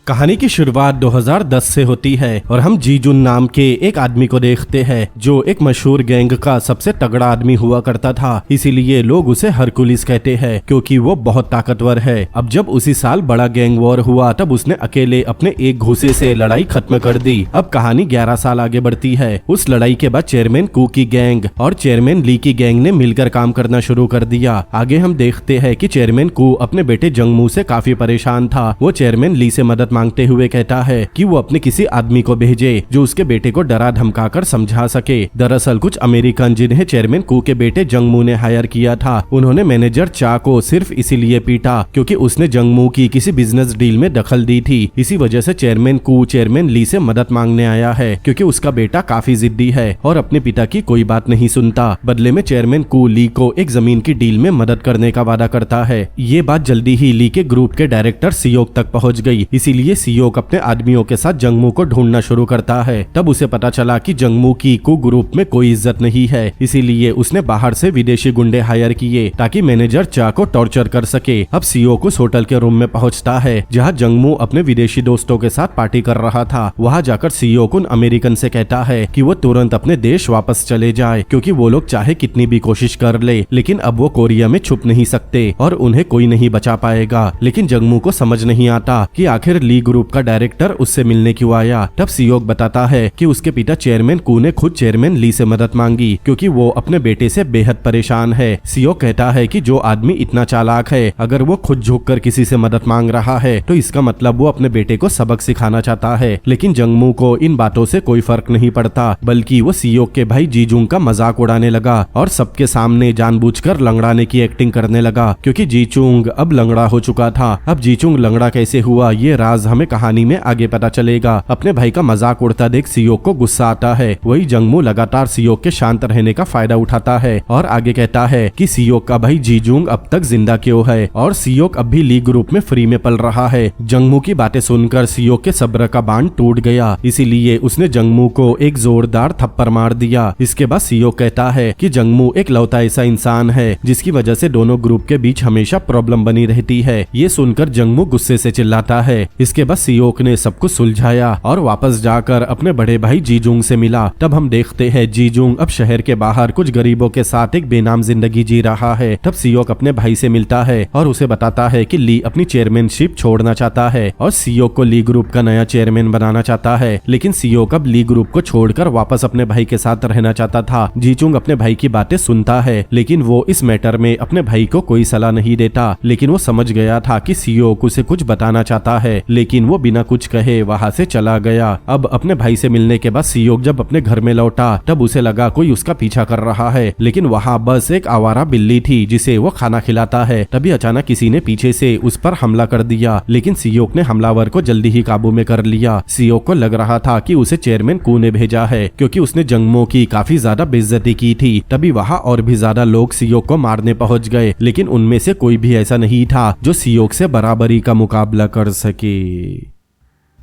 कहानी की शुरुआत 2010 से होती है और हम जी जुन नाम के एक आदमी को देखते हैं जो एक मशहूर गैंग का सबसे तगड़ा आदमी हुआ करता था। इसीलिए लोग उसे हरकुलिस कहते हैं क्योंकि वो बहुत ताकतवर है। अब जब उसी साल बड़ा गैंग वॉर हुआ तब उसने अकेले अपने एक घुसे से लड़ाई खत्म कर दी। अब कहानी 11 साल आगे बढ़ती है। उस लड़ाई के बाद चेयरमैन कू की गैंग और चेयरमैन ली की गैंग ने मिलकर काम करना शुरू कर दिया। आगे हम देखते हैं कि चेयरमैन कू अपने बेटे जंगमू से काफी परेशान था। वो चेयरमैन ली से मदद मांगते हुए कहता है कि वो अपने किसी आदमी को भेजे जो उसके बेटे को डरा धमकाकर समझा सके। दरअसल कुछ अमेरिकन जिन्हें चेयरमैन कू के बेटे जंगमू ने हायर किया था, उन्होंने मैनेजर चा को सिर्फ इसीलिए पीटा क्योंकि उसने जंगमू की किसी बिजनेस डील में दखल दी थी। इसी वजह से चेयरमैन कू चेयरमैन ली से मदद मांगने आया है क्योंकि उसका बेटा काफी जिद्दी है और अपने पिता की कोई बात नहीं सुनता। बदले में चेयरमैन कू ली को एक जमीन की डील में मदद करने का वादा करता है। ये बात जल्दी ही ली के ग्रुप के डायरेक्टर सियोक तक पहुंच गई। इसीलिए सियोक अपने आदमियों के साथ जंगमू को ढूंढना शुरू करता है। तब उसे पता चला कि जंगमू की कू ग्रुप में कोई इज्जत नहीं है। इसीलिए उसने बाहर से विदेशी गुंडे हायर किए ताकि मैनेजर चा को टॉर्चर कर सके। अब सियोक उस होटल के रूम में पहुंचता है जहां जंगमू अपने विदेशी दोस्तों के साथ पार्टी कर रहा था। वहां जाकर सियोक उन अमेरिकन से कहता है कि वो तुरंत अपने देश वापस चले जाए क्योंकि वो लोग चाहे कितनी भी कोशिश कर ले लेकिन अब वो कोरिया में छुप नहीं सकते और उन्हें कोई नहीं बचा पाएगा। लेकिन जंगमू को समझ नहीं आता कि आखिर ली ग्रुप का डायरेक्टर उससे मिलने क्यों आया। तब सियोक बताता है कि उसके पिता चेयरमैन कू ने खुद चेयरमैन ली से मदद मांगी क्योंकि वो अपने बेटे से बेहद परेशान है। सियोक कहता है कि जो आदमी इतना चालाक है अगर वो खुद झुककर किसी से मदद मांग रहा है तो इसका मतलब वो अपने बेटे को सबक सिखाना चाहता है। लेकिन जंगमू को इन बातों से कोई फर्क नहीं पड़ता बल्कि वो सियोक के भाई जीजुंग का मजाक उड़ाने लगा और सबके सामने जानबूझकर लंगड़ाने की एक्टिंग करने लगा क्योंकि जीचुंग अब लंगड़ा हो चुका था। अब जीचुंग लंगड़ा कैसे हुआ ये राज हमें कहानी में आगे पता चलेगा। अपने भाई का मजाक उड़ता देख सियोक को गुस्सा आता है। वही जंगमू लगातार सियोक के शांत रहने का फायदा उठाता है और आगे कहता है कि सियोक का भाई जीजुंग अब तक जिंदा क्यों है और सियोक अब भी ली ग्रुप में फ्री में पल रहा है। जंगमू की बातें सुनकर सियोक के सब्र का बांध टूट गया। इसीलिए उसने जंगमू को एक जोरदार थप्पड़ मार दिया। इसके बाद सियोक कहता है कि जंगमू एक लौता ऐसा इंसान है जिसकी वजह से दोनों ग्रुप के बीच हमेशा प्रॉब्लम बनी रहती है। ये सुनकर जंगमू गुस्से से चिल्लाता है। इसके बाद सियोक ने सब कुछ सुलझाया और वापस जाकर अपने बड़े भाई जीजुंग से मिला। तब हम देखते हैं जीजुंग अब शहर के बाहर कुछ गरीबों के साथ एक बेनाम जिंदगी जी रहा है। तब सियोक अपने भाई से मिलता है और उसे बताता है कि ली अपनी चेयरमैनशिप छोड़ना चाहता है और सियोक को ली ग्रुप का नया चेयरमैन बनाना चाहता है। लेकिन सियोक अब ली ग्रुप को छोड़कर वापस अपने भाई के साथ रहना चाहता था। जीजुंग अपने भाई की बातें सुनता है लेकिन वो इस मैटर में अपने भाई को कोई सलाह नहीं देता। लेकिन वो समझ गया था कि सियोक उसे कुछ बताना चाहता है लेकिन वो बिना कुछ कहे वहां से चला गया। अब अपने भाई से मिलने के बाद सियोक जब अपने घर में लौटा तब उसे लगा कोई उसका पीछा कर रहा है लेकिन वहां बस एक आवारा बिल्ली थी जिसे वो खाना खिलाता है। तभी अचानक किसी ने पीछे से उस पर हमला कर दिया लेकिन सियोक ने हमलावर को जल्दी ही काबू में कर लिया। सियोक को लग रहा था कि उसे चेयरमैन कू ने भेजा है क्योंकि उसने जंगमू की काफी ज्यादा बेइज्जती की थी। तभी वहाँ और भी ज्यादा लोग सियोक को मारने पहुंच गए लेकिन उनमें से कोई भी ऐसा नहीं था जो सियोक से बराबरी का मुकाबला कर सके।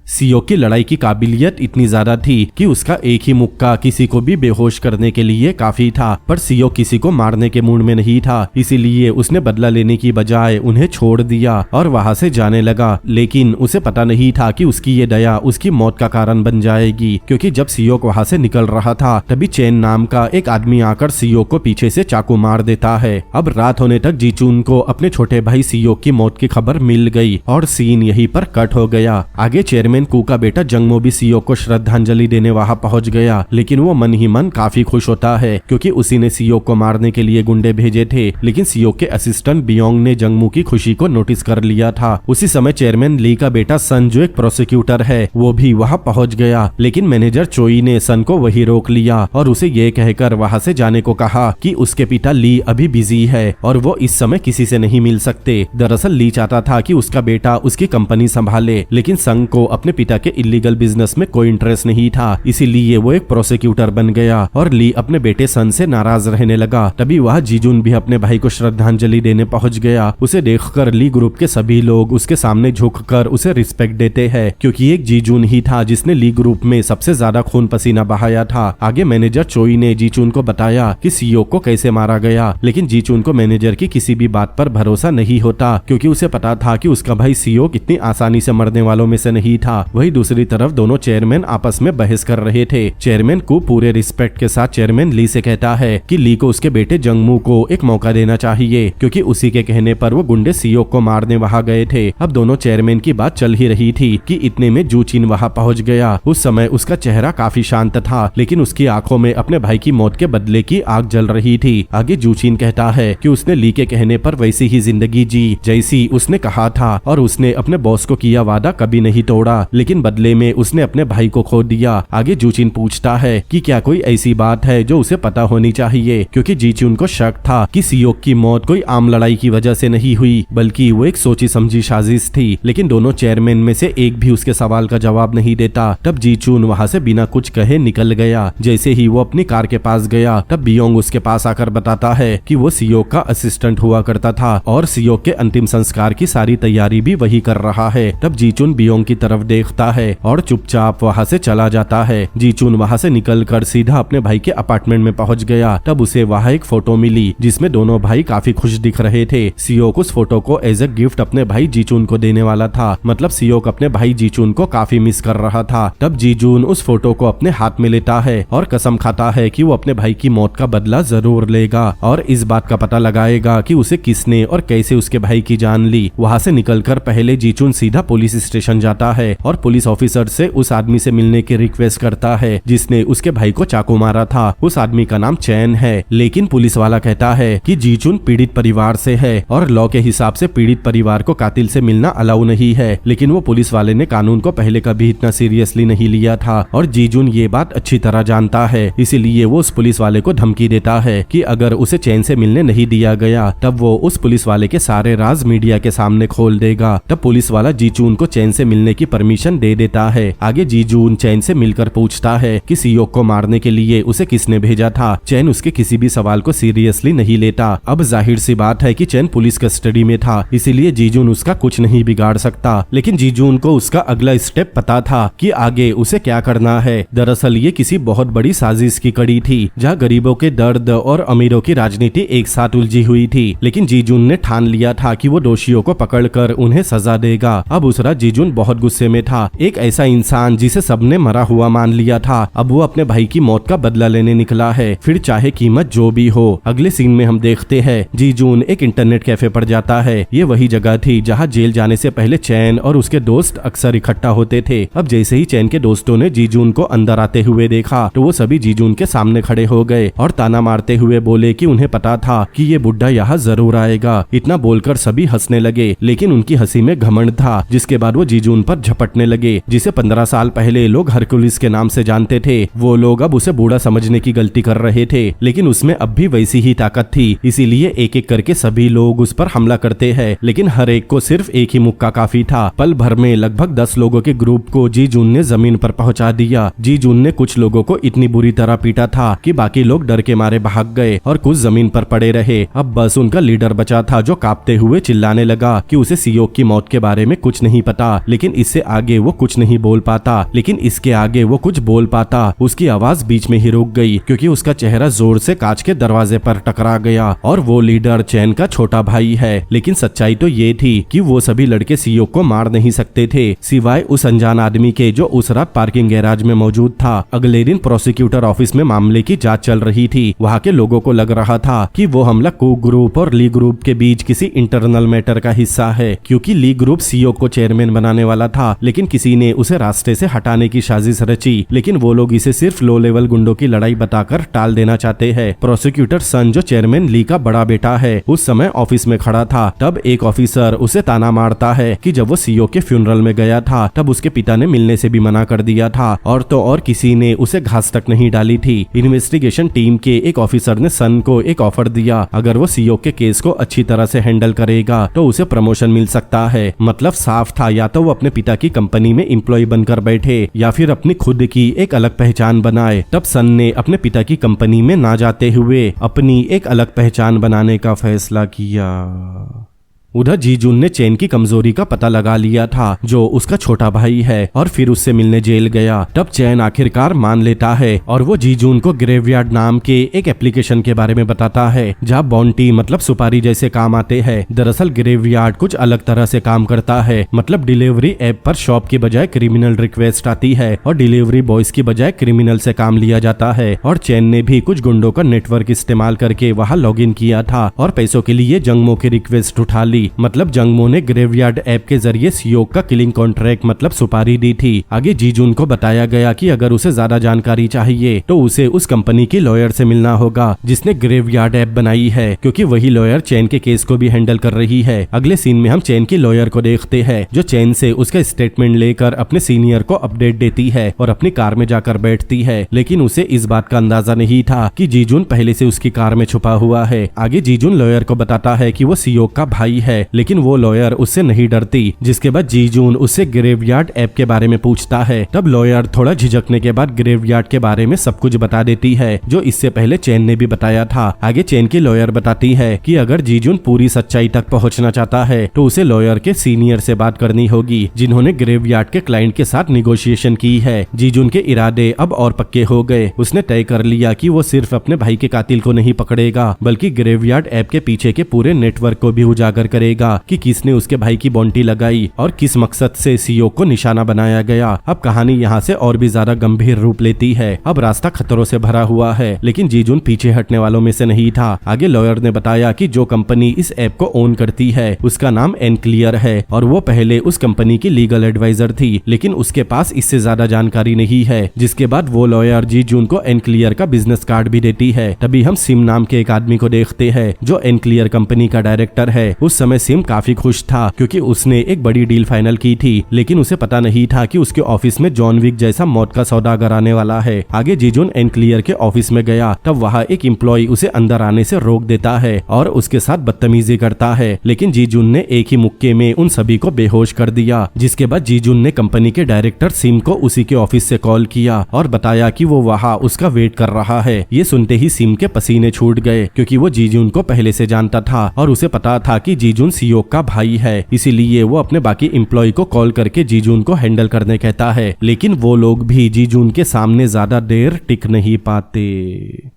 सियोक की लड़ाई की काबिलियत इतनी ज्यादा थी कि उसका एक ही मुक्का किसी को भी बेहोश करने के लिए काफी था। पर सियोक किसी को मारने के मूड में नहीं था इसीलिए उसने बदला लेने की बजाय उन्हें छोड़ दिया और वहां से जाने लगा। लेकिन उसे पता नहीं था कि उसकी ये दया उसकी मौत का कारण बन जाएगी क्योंकि जब सियोक वहां से निकल रहा था तभी चेन नाम का एक आदमी आकर सियोक को पीछे से चाकू मार देता है। अब रात होने तक जीचुन को अपने छोटे भाई सियोक की मौत की खबर मिल गई और सीन यहीं पर कट हो गया। आगे चेयरमैन कू का बेटा जंगमू भी सियोक को श्रद्धांजलि देने वहां पहुंच गया लेकिन वो मन ही मन काफी खुश होता है क्योंकि उसी ने सियोक को मारने के लिए गुंडे भेजे थे। लेकिन सियोक के असिस्टेंट बियोंग ने जंगमू की खुशी को नोटिस कर लिया था। उसी समय चेयरमैन ली का बेटा सन जो एक प्रोसिक्यूटर है वो भी वहां पहुंच गया लेकिन मैनेजर चोई ने सन को वही रोक लिया और उसे ये कहकर वहां से जाने को कहा कि उसके पिता ली अभी बिजी है और वो इस समय किसी से नहीं मिल सकते। दरअसल ली चाहता था कि उसका बेटा उसकी कंपनी संभाले लेकिन सन को अपने अपने पिता के इलीगल बिजनेस में कोई इंटरेस्ट नहीं था, इसीलिए वो एक प्रोसिक्यूटर बन गया और ली अपने बेटे सन से नाराज रहने लगा। तभी वह जीजून भी अपने भाई को श्रद्धांजलि देने पहुंच गया। उसे देखकर ली ग्रुप के सभी लोग उसके सामने झुककर उसे रिस्पेक्ट देते हैं, क्योंकि एक जीजून ही था जिसने ली ग्रुप में सबसे ज्यादा खून पसीना बहाया था। आगे मैनेजर चोई ने जीचून को बताया कि सीईओ को कैसे मारा गया, लेकिन जीचून को मैनेजर की किसी भी बात पर भरोसा नहीं होता, क्योंकि उसे पता था कि उसका भाई सीईओ कितनी आसानी से मरने वालों में से नहीं था। वही दूसरी तरफ दोनों चेयरमैन आपस में बहस कर रहे थे। चेयरमैन को पूरे रिस्पेक्ट के साथ चेयरमैन ली से कहता है कि ली को उसके बेटे जंगमू को एक मौका देना चाहिए, क्योंकि उसी के कहने पर वो गुंडे सीईओ को मारने वहां गए थे। अब दोनों चेयरमैन की बात चल ही रही थी कि इतने में जूचिन वहां पहुंच गया। उस समय उसका चेहरा काफी शांत था, लेकिन उसकी आंखों में अपने भाई की मौत के बदले की आग जल रही थी। आगे जूचिन कहता है कि उसने ली के कहने पर वैसी ही जिंदगी जी जैसी उसने कहा था, और उसने अपने बॉस को किया वादा कभी नहीं तोड़ा, लेकिन बदले में उसने अपने भाई को खो दिया। आगे जूचिन पूछता है कि क्या कोई ऐसी बात है जो उसे पता होनी चाहिए, क्योंकि जीचून को शक था कि सीईओ की मौत कोई आम लड़ाई की वजह से नहीं हुई, बल्कि वो एक सोची समझी साजिश थी। लेकिन दोनों चेयरमैन में से एक भी उसके सवाल का जवाब नहीं देता। तब जीचून वहां से बिना कुछ कहे निकल गया। जैसे ही वो अपनी कार के पास गया, तब बियोंग उसके पास आकर बताता है कि वो सीईओ का असिस्टेंट हुआ करता था और सीईओ के अंतिम संस्कार की सारी तैयारी भी वही कर रहा है। तब जीचून बियोंग की तरफ देखता है और चुपचाप वहां से चला जाता है। जीचून वहां से निकलकर सीधा अपने भाई के अपार्टमेंट में पहुंच गया। तब उसे वहां एक फोटो मिली जिसमें दोनों भाई काफी खुश दिख रहे थे। सीईओ उस फोटो को एज ए गिफ्ट अपने भाई जीचून को देने वाला था, मतलब सीईओ अपने भाई जीचून को काफी मिस कर रहा था। तब जीजून उस फोटो को अपने हाथ में लेता है और कसम खाता है कि वो अपने भाई की मौत का बदला जरूर लेगा और इस बात का पता लगाएगा कि उसे किसने और कैसे उसके भाई की जान ली। वहां से निकलकर पहले जीचून सीधा पुलिस स्टेशन जाता है और पुलिस ऑफिसर से उस आदमी से मिलने की रिक्वेस्ट करता है जिसने उसके भाई को चाकू मारा था। उस आदमी का नाम चैन है, लेकिन पुलिस वाला कहता है कि जीचून पीड़ित परिवार से है और लॉ के हिसाब से पीड़ित परिवार को कातिल से मिलना अलाउ नहीं है। लेकिन वो पुलिस वाले ने कानून को पहले कभी इतना सीरियसली नहीं लिया था और जीजून ये बात अच्छी तरह जानता है, इसीलिए वो उस पुलिस वाले को धमकी देता है कि अगर उसे चैन से मिलने नहीं दिया गया तब वो उस पुलिस वाले के सारे राज मीडिया के सामने खोल देगा। तब पुलिस वाला जीजून को चैन से मिलने की परमिशन दे देता है। आगे जीजून चैन से मिलकर पूछता है कि सीईओ को मारने के लिए उसे किसने भेजा था। चैन उसके किसी भी सवाल को सीरियसली नहीं लेता। अब जाहिर सी बात है कि चैन पुलिस कस्टडी में था, इसीलिए जीजून उसका कुछ नहीं बिगाड़ सकता। लेकिन जीजून को उसका अगला स्टेप पता था कि आगे उसे क्या करना है। दरअसल ये किसी बहुत बड़ी साजिश की कड़ी थी जहाँ गरीबों के दर्द और अमीरों की राजनीति एक साथ उलझी हुई थी। लेकिन जीजून ने ठान लिया था कि वो दोषियों को पकड़कर उन्हें सजा देगा। अब उस रात जीजून बहुत गुस्से में था। एक ऐसा इंसान जिसे सबने मरा हुआ मान लिया था, अब वो अपने भाई की मौत का बदला लेने निकला है, फिर चाहे कीमत जो भी हो। अगले सीन में हम देखते हैं जीजून एक इंटरनेट कैफे पर जाता है। ये वही जगह थी जहाँ जेल जाने से पहले चैन और उसके दोस्त अक्सर इकट्ठा होते थे। अब जैसे ही चैन के दोस्तों ने जीजून को अंदर आते हुए देखा तो वो सभी जीजून के सामने खड़े हो गए और ताना मारते हुए बोले कि उन्हें पता था कि ये बुड्ढा यहाँ जरूर आएगा। इतना बोलकर सभी हंसने लगे, लेकिन उनकी हंसी में घमंड था। जिसके बाद वो जीजून पर झपटने लगे। जिसे 15 साल पहले लोग हरकुलिस के नाम से जानते थे, वो लोग अब उसे बूढ़ा समझने की गलती कर रहे थे, लेकिन उसमें अब भी वैसी ही ताकत थी। इसीलिए एक एक करके सभी लोग उस पर हमला करते हैं, लेकिन हर एक को सिर्फ एक ही मुक्का काफी था। पल भर में लगभग 10 लोगों के ग्रुप को जीजून ने जमीन पर पहुंचा दिया। जीजून ने कुछ लोगों को इतनी बुरी तरह पीटा था कि बाकी लोग डर के मारे भाग गए और कुछ जमीन पर पड़े रहे। अब बस उनका लीडर बचा था जो कांपते हुए चिल्लाने लगा कि उसे सीईओ की मौत के बारे में कुछ नहीं पता, लेकिन इससे आगे वो कुछ नहीं बोल पाता। लेकिन इसके आगे वो कुछ बोल पाता, उसकी आवाज बीच में ही रुक गई क्योंकि उसका चेहरा जोर से कांच के दरवाजे पर टकरा गया और वो लीडर चैन का छोटा भाई है। लेकिन सच्चाई तो ये थी कि वो सभी लड़के सीईओ को मार नहीं सकते थे, सिवाय उस अनजान आदमी के जो उस रात पार्किंग गैराज में मौजूद था। अगले दिन प्रोसिक्यूटर ऑफिस में मामले की जांच चल रही थी। वहाँ के लोगों को लग रहा था कि वो हमला कुक ग्रुप और ली ग्रुप के बीच किसी इंटरनल मैटर का हिस्सा है, क्योंकि ली ग्रुप सीईओ को चेयरमैन बनाने वाला था, लेकिन किसी ने उसे रास्ते से हटाने की साजिश रची। लेकिन वो लोग इसे सिर्फ लो लेवल गुंडों की लड़ाई बताकर टाल देना चाहते हैं। प्रोसिक्यूटर सन जो चेयरमैन ली का बड़ा बेटा है, उस समय ऑफिस में खड़ा था। तब एक ऑफिसर उसे ताना मारता है कि जब वो सीईओ के फ्यूनरल में गया था तब उसके पिता ने मिलने से भी मना कर दिया था और तो और किसी ने उसे घास तक नहीं डाली थी। इन्वेस्टिगेशन टीम के एक ऑफिसर ने सन को एक ऑफर दिया, अगर वो सीईओ के केस को अच्छी तरह से हैंडल करेगा तो उसे प्रमोशन मिल सकता है। मतलब साफ था, या तो वो अपने पिता की की कंपनी में एम्प्लॉय बनकर बैठे या फिर अपनी खुद की एक अलग पहचान बनाए। तब सन ने अपने पिता की कंपनी में ना जाते हुए अपनी एक अलग पहचान बनाने का फैसला किया। उधर जीजुन ने चैन की कमजोरी का पता लगा लिया था, जो उसका छोटा भाई है, और फिर उससे मिलने जेल गया। तब चैन आखिरकार मान लेता है और वो जीजुन को ग्रेवयार्ड नाम के एक एप्लीकेशन के बारे में बताता है, जहाँ बाउंटी मतलब सुपारी जैसे काम आते हैं। दरअसल ग्रेवयार्ड कुछ अलग तरह से काम करता है, मतलब डिलीवरी ऐप पर शॉप की बजाय क्रिमिनल रिक्वेस्ट आती है और डिलीवरी बॉयज की बजाय क्रिमिनल से काम लिया जाता है। और चैन ने भी कुछ गुंडों का नेटवर्क इस्तेमाल करके वहाँ लॉग इन किया था और पैसों के लिए जंगमो की रिक्वेस्ट उठा ली। मतलब जंगमो ने ग्रेवयार्ड ऐप के जरिए सियोक का किलिंग कॉन्ट्रैक्ट मतलब सुपारी दी थी। आगे जीजुन को बताया गया कि अगर उसे ज्यादा जानकारी चाहिए तो उसे उस कंपनी की लॉयर से मिलना होगा जिसने ग्रेवयार्ड ऐप बनाई है, क्योंकि वही लॉयर चैन के केस को भी हैंडल कर रही है। अगले सीन में हम चैन की लॉयर को देखते हैं, जो चैन से उसका स्टेटमेंट लेकर अपने सीनियर को अपडेट देती है और अपनी कार में जाकर बैठती है। लेकिन उसे इस बात का अंदाजा नहीं था कि जीजुन पहले से उसकी कार में छुपा हुआ है। आगे जीजुन लॉयर को बताता है कि वो सियोक का भाई है, लेकिन वो लॉयर उससे नहीं डरती। जिसके बाद जीजुन उससे ग्रेवयार्ड ऐप के बारे में पूछता है। तब लॉयर थोड़ा झिझकने के बाद ग्रेवयार्ड के बारे में सब कुछ बता देती है, जो इससे पहले चैन ने भी बताया था। आगे चैन की लॉयर बताती है कि अगर जीजुन पूरी सच्चाई तक पहुंचना चाहता है तो उसे लॉयर के सीनियर से बात करनी होगी, जिन्होंने ग्रेवयार्ड के क्लाइंट के साथ निगोशिएशन की है। जीजुन के इरादे अब और पक्के हो गए। उसने तय कर लिया कि वो सिर्फ अपने भाई के कातिल को नहीं पकड़ेगा, बल्कि ग्रेवयार्ड ऐप के पीछे के पूरे नेटवर्क को भी उजागर करेगा कि किसने उसके भाई की बॉन्टी लगाई और किस मकसद से सियोक को निशाना बनाया गया। अब कहानी यहाँ से और भी ज्यादा गंभीर रूप लेती है। अब रास्ता खतरों से भरा हुआ है, लेकिन जीजुन पीछे हटने वालों में से नहीं था। आगे लॉयर ने बताया कि जो कंपनी इस ऐप को ओन करती है उसका नाम एनक्लियर है और वो पहले उस कंपनी की लीगल एडवाइजर थी, लेकिन उसके पास इससे ज्यादा जानकारी नहीं है। जिसके बाद वो लॉयर जीजुन को एनक्लियर का बिजनेस कार्ड भी देती है। तभी हम सिम नाम के एक आदमी को देखते हैं, जो एनक्लियर कंपनी का डायरेक्टर है। उस समय सिम काफी खुश था क्योंकि उसने एक बड़ी डील फाइनल की थी, लेकिन उसे पता नहीं था कि उसके ऑफिस में जॉन विक जैसा मौत का सौदागर आने वाला है। आगे जीजुन एनक्लियर के ऑफिस में गया, तब वहाँ एक एम्प्लॉय उसे अंदर आने से रोक देता है और उसके साथ बदतमीजी करता है, लेकिन जीजुन ने एक ही मुक्के में उन सभी को बेहोश कर दिया। जिसके बाद जीजुन ने कंपनी के डायरेक्टर सिम को उसी के ऑफिस से कॉल किया और बताया कि वो वहाँ उसका वेट कर रहा है। ये सुनते ही सिम के पसीने छूट गए, क्योंकि वो जीजुन को पहले से जानता था और उसे पता था कि जीजुन सियोक का भाई है। इसीलिए वो अपने बाकी एम्प्लॉय को कॉल करके जीजुन को हैंडल करने कहता है, लेकिन वो लोग भी जीजुन के सामने ज्यादा देर टिक नहीं पाते।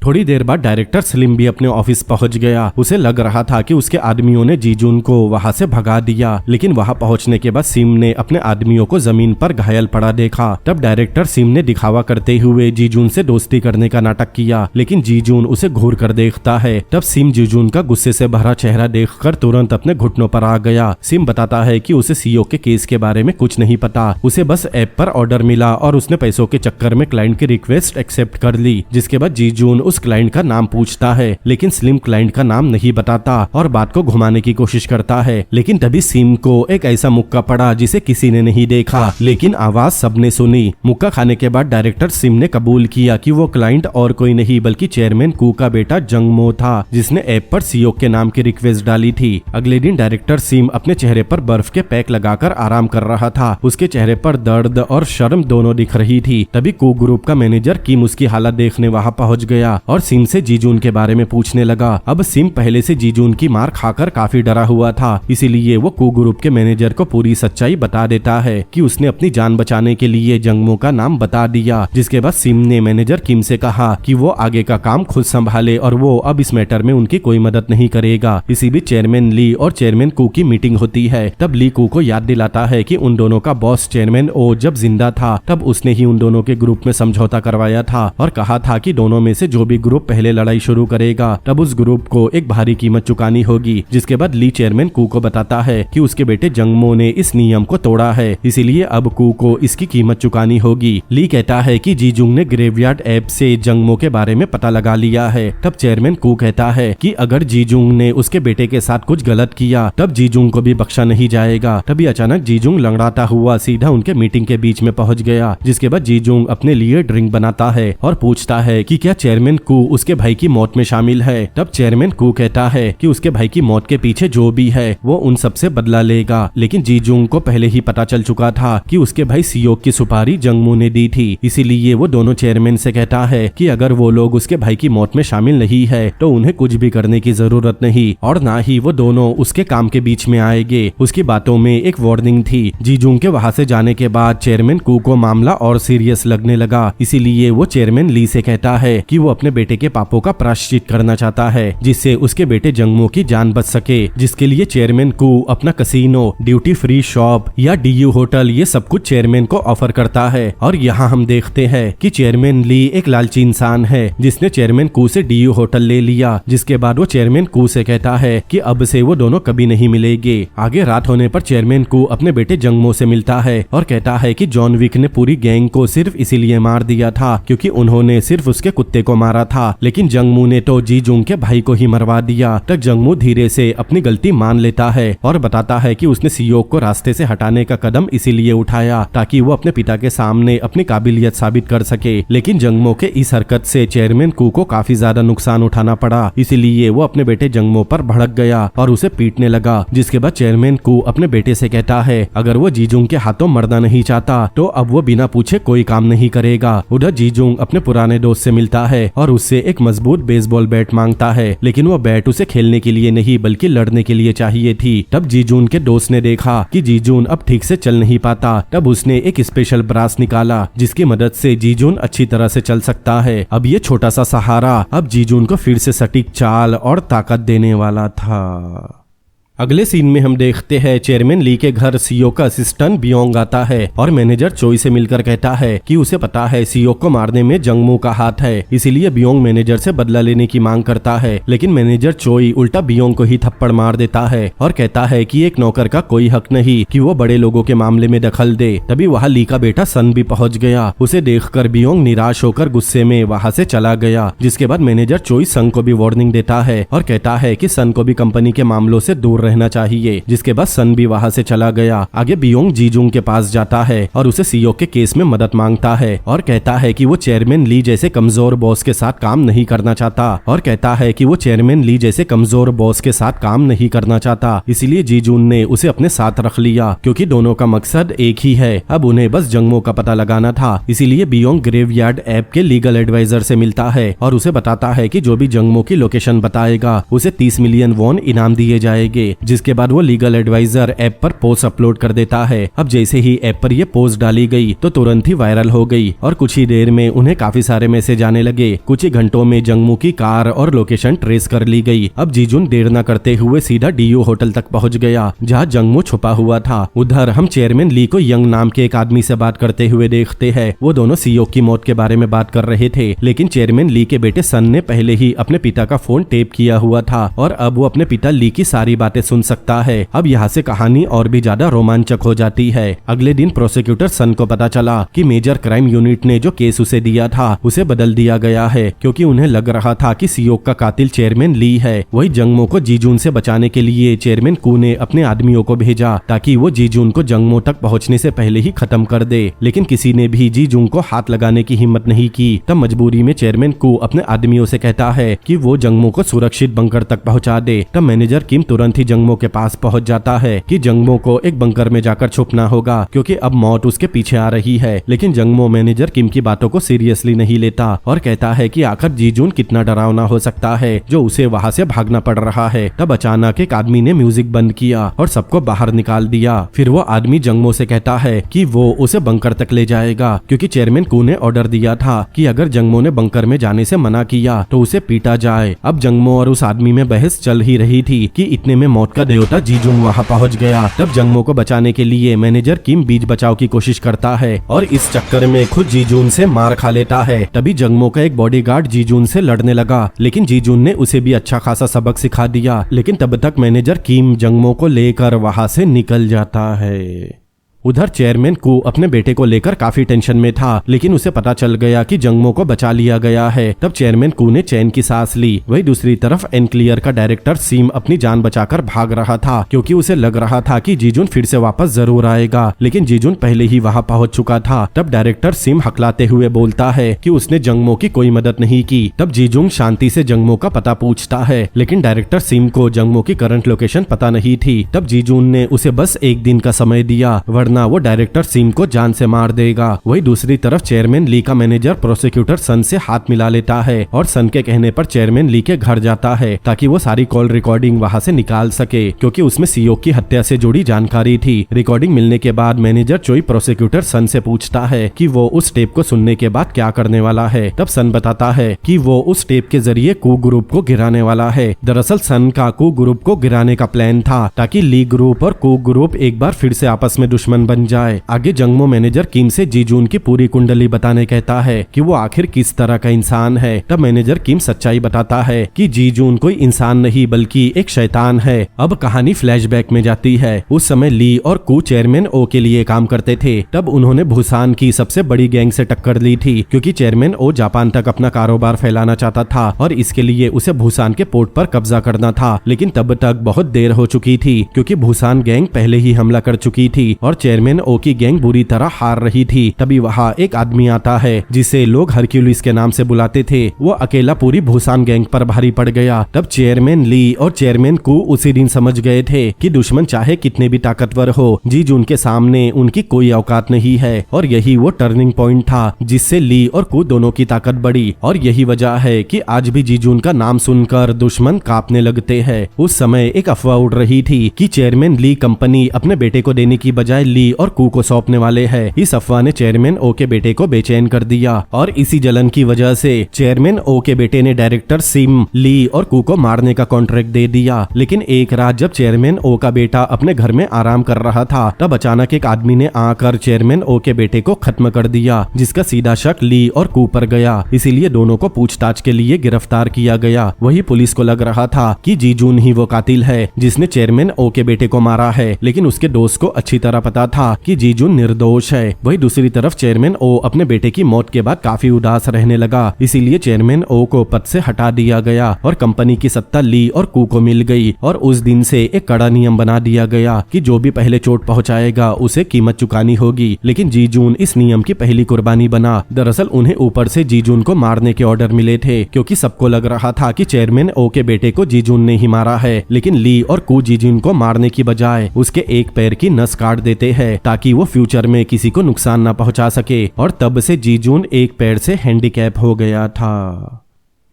थोड़ी देर बाद डायरेक्टर स्लिम भी अपने ऑफिस पहुंच गया। उसे लग रहा था कि उसके आदमियों ने जीजुन को वहां से भगा दिया, लेकिन वहां पहुंचने के बाद सिम ने अपने आदमियों को जमीन पर घायल पड़ा देखा। तब डायरेक्टर सिम ने दिखावा करते हुए जीजुन से दोस्ती करने का नाटक किया, लेकिन जीजुन उसे घूर कर देखता है। तब सिम जीजुन का गुस्से से भरा चेहरा देखकर तुरंत अपने घुटनों पर आ गया। सिम बताता है कि उसे सीओ के केस के बारे में कुछ नहीं पता, उसे बस ऐप पर ऑर्डर मिला और उसने पैसों के चक्कर में क्लाइंट की रिक्वेस्ट एक्सेप्ट कर ली। जिसके बाद जीजुन उस क्लाइंट का नाम पूछता है, लेकिन स्लिम क्लाइंट का नाम नहीं बताता और बात को घुमाने की कोशिश करता है। लेकिन तभी सिम को एक ऐसा मुक्का पड़ा जिसे किसी ने नहीं देखा, लेकिन आवाज सबने सुनी। मुक्का खाने के बाद डायरेक्टर सिम ने कबूल किया कि वो क्लाइंट और कोई नहीं बल्कि चेयरमैन कू का बेटा जंगमो था, जिसने ऐप पर सियोक के नाम की रिक्वेस्ट डाली थी। अगले दिन डायरेक्टर सिम अपने चेहरे पर बर्फ के पैक लगाकर आराम कर रहा था। उसके चेहरे पर दर्द और शर्म दोनों दिख रही थी। तभी कू ग्रुप का मैनेजर किम उसकी हालत देखने वहां पहुंच गया और सिम से जीजुन के बारे में पूछने लगा। अब सिम पहले से जीजुन की मार खाकर काफी डरा हुआ था, इसीलिए वो कू ग्रुप के मैनेजर को पूरी सच्चाई बता देता है कि उसने अपनी जान बचाने के लिए जंगमो का नाम बता दिया। जिसके बाद सिम ने मैनेजर किम से कहा कि वो आगे का काम खुद संभाले और वो अब इस मैटर में उनकी कोई मदद नहीं करेगा। इसी बीच चेयरमैन ली और चेयरमैन कू की मीटिंग होती है। तब ली कू को याद दिलाता है कि उन दोनों का बॉस चेयरमैन ओ जब जिंदा था तब उसने ही उन दोनों के ग्रुप में समझौता करवाया था और कहा था कि दोनों में से जो भी ग्रुप पहले लड़ाई शुरू करेगा तब उस ग्रुप को एक भारी कीमत चुकानी होगी। जिसके बाद ली चेयरमैन कू को बताता है कि उसके बेटे जंगमो ने इस नियम को तोड़ा है, इसीलिए अब कू को इसकी कीमत चुकानी होगी। ली कहता है कि जीजुंग ने ग्रेवयार्ड ऐप से जंगमो के बारे में पता लगा लिया है। तब चेयरमैन कू कहता है कि अगर जीजुंग ने उसके बेटे के साथ कुछ गलत किया तब जीजुंग को भी बख्शा नहीं जाएगा। तभी अचानक जीजुंग लंगड़ाता हुआ सीधा उनके मीटिंग के बीच में पहुंच गया। जिसके बाद जीजुंग अपने लिए ड्रिंक बनाता है और पूछता है कि क्या चेयरमैन कू उसके भाई की मौत में शामिल है। तब चेयरमैन कू कहता है कि उसके भाई की मौत के पीछे जो भी है वो उन सबसे बदला लेगा, लेकिन जीजुंग को पहले ही पता चल चुका था कि उसके भाई सियोक की सुपारी जंगमू ने दी थी। इसीलिए वो दोनों चेयरमैन से कहता है कि अगर वो लोग उसके भाई की मौत में शामिल नहीं है तो उन्हें कुछ भी करने की जरूरत नहीं, और ना ही वो दोनों उसके काम के बीच में आएंगे। उसकी बातों में एक वार्निंग थी। जीजुंग के वहां से जाने के बाद चेयरमैन कू को मामला और सीरियस लगने लगा। इसीलिए वो चेयरमैन ली से कहता है कि वो अपने बेटे के पापों का प्रायश्चित करना चाहता है, जिससे उसके बेटे जंगमू की जान बच सके। जिसके लिए चेयरमैन कू अपना कसीनो, ड्यूटी फ्री शॉप या डीयू होटल ये सब कुछ चेयरमैन को ऑफर करता है। और यहाँ हम देखते हैं कि चेयरमैन ली एक लालची इंसान है जिसने चेयरमैन कू से डीयू होटल ले लिया। जिसके बाद वो चेयरमैन कू से कहता है कि अब से वो दोनों कभी नहीं मिलेंगे। आगे रात होने पर चेयरमैन कू अपने बेटे जंगमू से मिलता है और कहता है कि जॉन विक ने पूरी गैंग को सिर्फ इसीलिए मार दिया था क्योंकि उन्होंने सिर्फ उसके कुत्ते को मारा था, लेकिन जंगमू ने तो जीजुंग के भाई को ही मरवा दिया। तक जंगमू धीरे से अपनी गलती मान लेता है और बताता है कि उसने सियोक को रास्ते से हटाने का कदम इसीलिए उठाया ताकि वो अपने पिता के सामने अपनी काबिलियत साबित कर सके। लेकिन जंगमू के इस हरकत से चेयरमैन कू को काफी ज्यादा नुकसान उठाना पड़ा। इसीलिए वो अपने बेटे जंगमू पर भड़क गया और उसे पीटने लगा। जिसके बाद चेयरमैन कू अपने बेटे से कहता है अगर वो जीजुंग के हाथों मरना नहीं चाहता तो अब वो बिना पूछे कोई काम नहीं करेगा। उधर जीजुंग अपने पुराने दोस्त से मिलता है और उससे एक मजबूत बेसबॉल बैट मांगता है, लेकिन वो बैट उसे खेलने के लिए नहीं बल्कि लड़ने के लिए चाहिए थी। तब जीजुन के दोस्त ने देखा कि जीजुन अब ठीक से चल नहीं पाता। तब उसने एक स्पेशल ब्रास निकाला जिसकी मदद से जीजुन अच्छी तरह से चल सकता है। अब ये छोटा सा सहारा अब जीजुन को फिर से सटीक चाल और ताकत देने वाला था। अगले सीन में हम देखते हैं चेयरमैन ली के घर सियोक का असिस्टेंट बियोंग आता है और मैनेजर चोई से मिलकर कहता है कि उसे पता है सियोक को मारने में जंगमू का हाथ है, इसीलिए बियोंग मैनेजर से बदला लेने की मांग करता है। लेकिन मैनेजर चोई उल्टा बियोंग को ही थप्पड़ मार देता है और कहता है कि एक नौकर का कोई हक नहीं कि वो बड़े लोगों के मामले में दखल दे। तभी वहाँ ली का बेटा सन भी पहुँच गया। उसे देखकर बियोंग निराश होकर गुस्से में वहाँ से चला गया। जिसके बाद मैनेजर चोई सन को भी वार्निंग देता है और कहता है कि सन को भी कंपनी के मामलों से दूर रहना चाहिए। जिसके बाद सन भी वहाँ से चला गया। आगे बियोंग जीजुंग के पास जाता है और उसे सियोक के केस में मदद मांगता है और कहता है कि वो चेयरमैन ली जैसे कमजोर बॉस के साथ काम नहीं करना चाहता इसीलिए जीजुन ने उसे अपने साथ रख लिया क्योंकि दोनों का मकसद एक ही है। अब उन्हें बस जंगमू का पता लगाना था। इसीलिए बियोंग ग्रेवयार्ड ऐप के लीगल एडवाइजर से मिलता है और उसे बताता है कि जो भी जंगमू की लोकेशन बताएगा उसे 30 मिलियन वॉन इनाम दिए जाएंगे। जिसके बाद वो लीगल एडवाइजर ऐप पर पोस्ट अपलोड कर देता है। अब जैसे ही ऐप पर ये पोस्ट डाली गई तो तुरंत ही वायरल हो गई और कुछ ही देर में उन्हें काफी सारे मैसेज आने लगे। कुछ ही घंटों में जंगमू की कार और लोकेशन ट्रेस कर ली गई। अब जीजुन देर न करते हुए सीधा डीयू होटल तक पहुंच गया जहां जंगमू छुपा हुआ था। उधर हम चेयरमैन ली को यंग नाम के एक आदमी से बात करते हुए देखते हैं। वो दोनों सियोक की मौत के बारे में बात कर रहे थे, लेकिन चेयरमैन ली के बेटे सन ने पहले ही अपने पिता का फोन टेप किया हुआ था और अब वो अपने पिता ली की सारी बातें सुन सकता है। अब यहाँ से कहानी और भी ज्यादा रोमांचक हो जाती है। अगले दिन प्रोसिक्यूटर सन को पता चला कि मेजर क्राइम यूनिट ने जो केस उसे दिया था उसे बदल दिया गया है क्योंकि उन्हें लग रहा था कि सियोक का कातिल चेयरमैन ली है। वही जंगमू को जीजुन से बचाने के लिए चेयरमैन कू ने अपने आदमियों को भेजा ताकि वो जीजुन को जंगमू तक पहुँचने से पहले ही खत्म कर दे, लेकिन किसी ने भी जीजुन को हाथ लगाने की हिम्मत नहीं की। तब मजबूरी में चेयरमैन कू अपने आदमियों से कहता है कि वो जंगमू को सुरक्षित बंकर तक पहुँचा दे। तब मैनेजर किम तुरंत ही जंगमू के पास पहुँच जाता है कि जंगमू को एक बंकर में जाकर छुपना होगा क्योंकि अब मौत उसके पीछे आ रही है। लेकिन जंगमू मैनेजर किम की बातों को सीरियसली नहीं लेता और कहता है कि आखिर जीजुन कितना डरावना हो सकता है जो उसे वहाँ से भागना पड़ रहा है। तब अचानक एक आदमी ने म्यूजिक बंद किया और सबको बाहर निकाल दिया। फिर वो आदमी जंगमू से कहता है कि वो उसे बंकर तक ले जाएगा क्योंकि चेयरमैन कू ने ऑर्डर दिया था कि अगर जंगमू ने बंकर में जाने से मना किया तो उसे पीटा जाए। अब जंगमू और उस आदमी में बहस चल ही रही थी कि इतने में मौत का देवता जीजुन वहाँ पहुँच गया। तब जंगमू को बचाने के लिए मैनेजर किम बीच बचाव की कोशिश करता है और इस चक्कर में खुद जीजुन से मार खा लेता है। तभी जंगमू का एक बॉडीगार्ड जीजुन से लड़ने लगा, लेकिन जीजुन ने उसे भी अच्छा खासा सबक सिखा दिया। लेकिन तब तक मैनेजर किम जंगमू को लेकर वहाँ से निकल जाता है। उधर चेयरमैन कू अपने बेटे को लेकर काफी टेंशन में था, लेकिन उसे पता चल गया कि जंगमो को बचा लिया गया है। तब चेयरमैन कू ने चैन की सांस ली। वही दूसरी तरफ एनक्लियर का डायरेक्टर सीम अपनी जान बचाकर भाग रहा था, क्योंकि उसे लग रहा था कि जीजुन फिर से वापस जरूर आएगा, लेकिन जीजुन पहले ही वहां पहुंच चुका था। तब डायरेक्टर सीम हकलाते हुए बोलता है कि उसने जंगमो की कोई मदद नहीं की। तब जीजुन शांति से जंगमो का पता पूछता है, लेकिन डायरेक्टर सीम को जंगमो की करंट लोकेशन पता नहीं थी। तब जीजुन ने उसे बस एक दिन का समय दिया, वरना वो डायरेक्टर सीम को जान से मार देगा। वही दूसरी तरफ चेयरमैन ली का मैनेजर प्रोसिक्यूटर सन से हाथ मिला लेता है और सन के कहने पर चेयरमैन ली के घर जाता है ताकि वो सारी कॉल रिकॉर्डिंग वहां से निकाल सके, क्योंकि उसमें सीओ की हत्या से जुड़ी जानकारी थी। रिकॉर्डिंग मिलने के बाद मैनेजर चोई प्रोसिक्यूटर सन से पूछता है कि वो उस टेप को सुनने के बाद क्या करने वाला है। तब सन बताता है कि वो उस टेप के जरिए कू ग्रुप को गिराने वाला है। दरअसल सन का कू ग्रुप को गिराने का प्लान था ताकि ली ग्रुप और कू ग्रुप एक बार फिर से आपस में दुश्मन बन जाए। आगे जंगमो मैनेजर किम से जीजून की पूरी कुंडली बताने कहता है कि वो आखिर किस तरह का इंसान है। तब मैनेजर किम सच्चाई बताता है कि जीजून कोई इंसान नहीं बल्कि एक शैतान है। अब कहानी फ्लैशबैक में जाती है। उस समय ली और कू चेयरमैन ओ के लिए काम करते थे। तब उन्होंने बुसान की सबसे बड़ी गैंग से टक्कर ली थी, क्योंकि चेयरमैन ओ जापान तक अपना कारोबार फैलाना चाहता था और इसके लिए उसे बुसान के पोर्ट पर कब्जा करना था। लेकिन तब तक बहुत देर हो चुकी थी, क्योंकि बुसान गैंग पहले ही हमला कर चुकी थी और चेयरमैन ओ की गैंग बुरी तरह हार रही थी। तभी वहाँ एक आदमी आता है जिसे लोग हरक्यूलिस के नाम से बुलाते थे। वो अकेला पूरी भूसान गैंग पर भारी पड़ गया। तब चेयरमैन ली और चेयरमैन कू उसी दिन समझ गए थे कि दुश्मन चाहे कितने भी ताकतवर हो, जीजून के सामने उनकी कोई औकात नहीं है। और यही वो टर्निंग पॉइंट था जिससे ली और कू दोनों की ताकत बढ़ी। और यही वजह है कि आज भी जीजून का नाम सुनकर दुश्मन कांपने लगते हैं। उस समय एक अफवाह उड़ रही थी कि चेयरमैन ली कंपनी अपने बेटे को देने की बजाय ली और कू को सौंपने वाले हैं। इस अफवाह ने चेयरमैन ओ के बेटे को बेचैन कर दिया और इसी जलन की वजह से चेयरमैन ओ के बेटे ने डायरेक्टर सिम, ली और कू को मारने का कॉन्ट्रैक्ट दे दिया। लेकिन एक रात जब चेयरमैन ओ का बेटा अपने घर में आराम कर रहा था, तब अचानक एक आदमी ने आकर चेयरमैन ओ के बेटे को खत्म कर दिया, जिसका सीधा शक ली और कू पर गया। इसीलिए दोनों को पूछताछ के लिए गिरफ्तार किया गया। वही पुलिस को लग रहा था कि जीजून ही वो कातिल है जिसने चेयरमैन ओ के बेटे को मारा है, लेकिन उसके दोस्त को अच्छी तरह पता था कि जीजून निर्दोष है। वही दूसरी तरफ चेयरमैन ओ अपने बेटे की मौत के बाद काफी उदास रहने लगा। इसीलिए चेयरमैन ओ को पद से हटा दिया गया और कंपनी की सत्ता ली और कू को मिल गई। और उस दिन से एक कड़ा नियम बना दिया गया कि जो भी पहले चोट पहुंचाएगा उसे कीमत चुकानी होगी। लेकिन जीजून इस नियम की पहली कुर्बानी बना। दरअसल उन्हें ऊपर से जीजून को मारने के ऑर्डर मिले थे, क्योंकि सबको लग रहा था कि चेयरमैन ओ के बेटे को जीजून ने ही मारा है। लेकिन ली और कू जीजून को मारने की बजाय उसके एक पैर की नस काट देते हैं ताकि वो फ्यूचर में किसी को नुकसान न पहुंचा सके। और तब से जीजून एक पैर से हैंडीकैप हो गया था।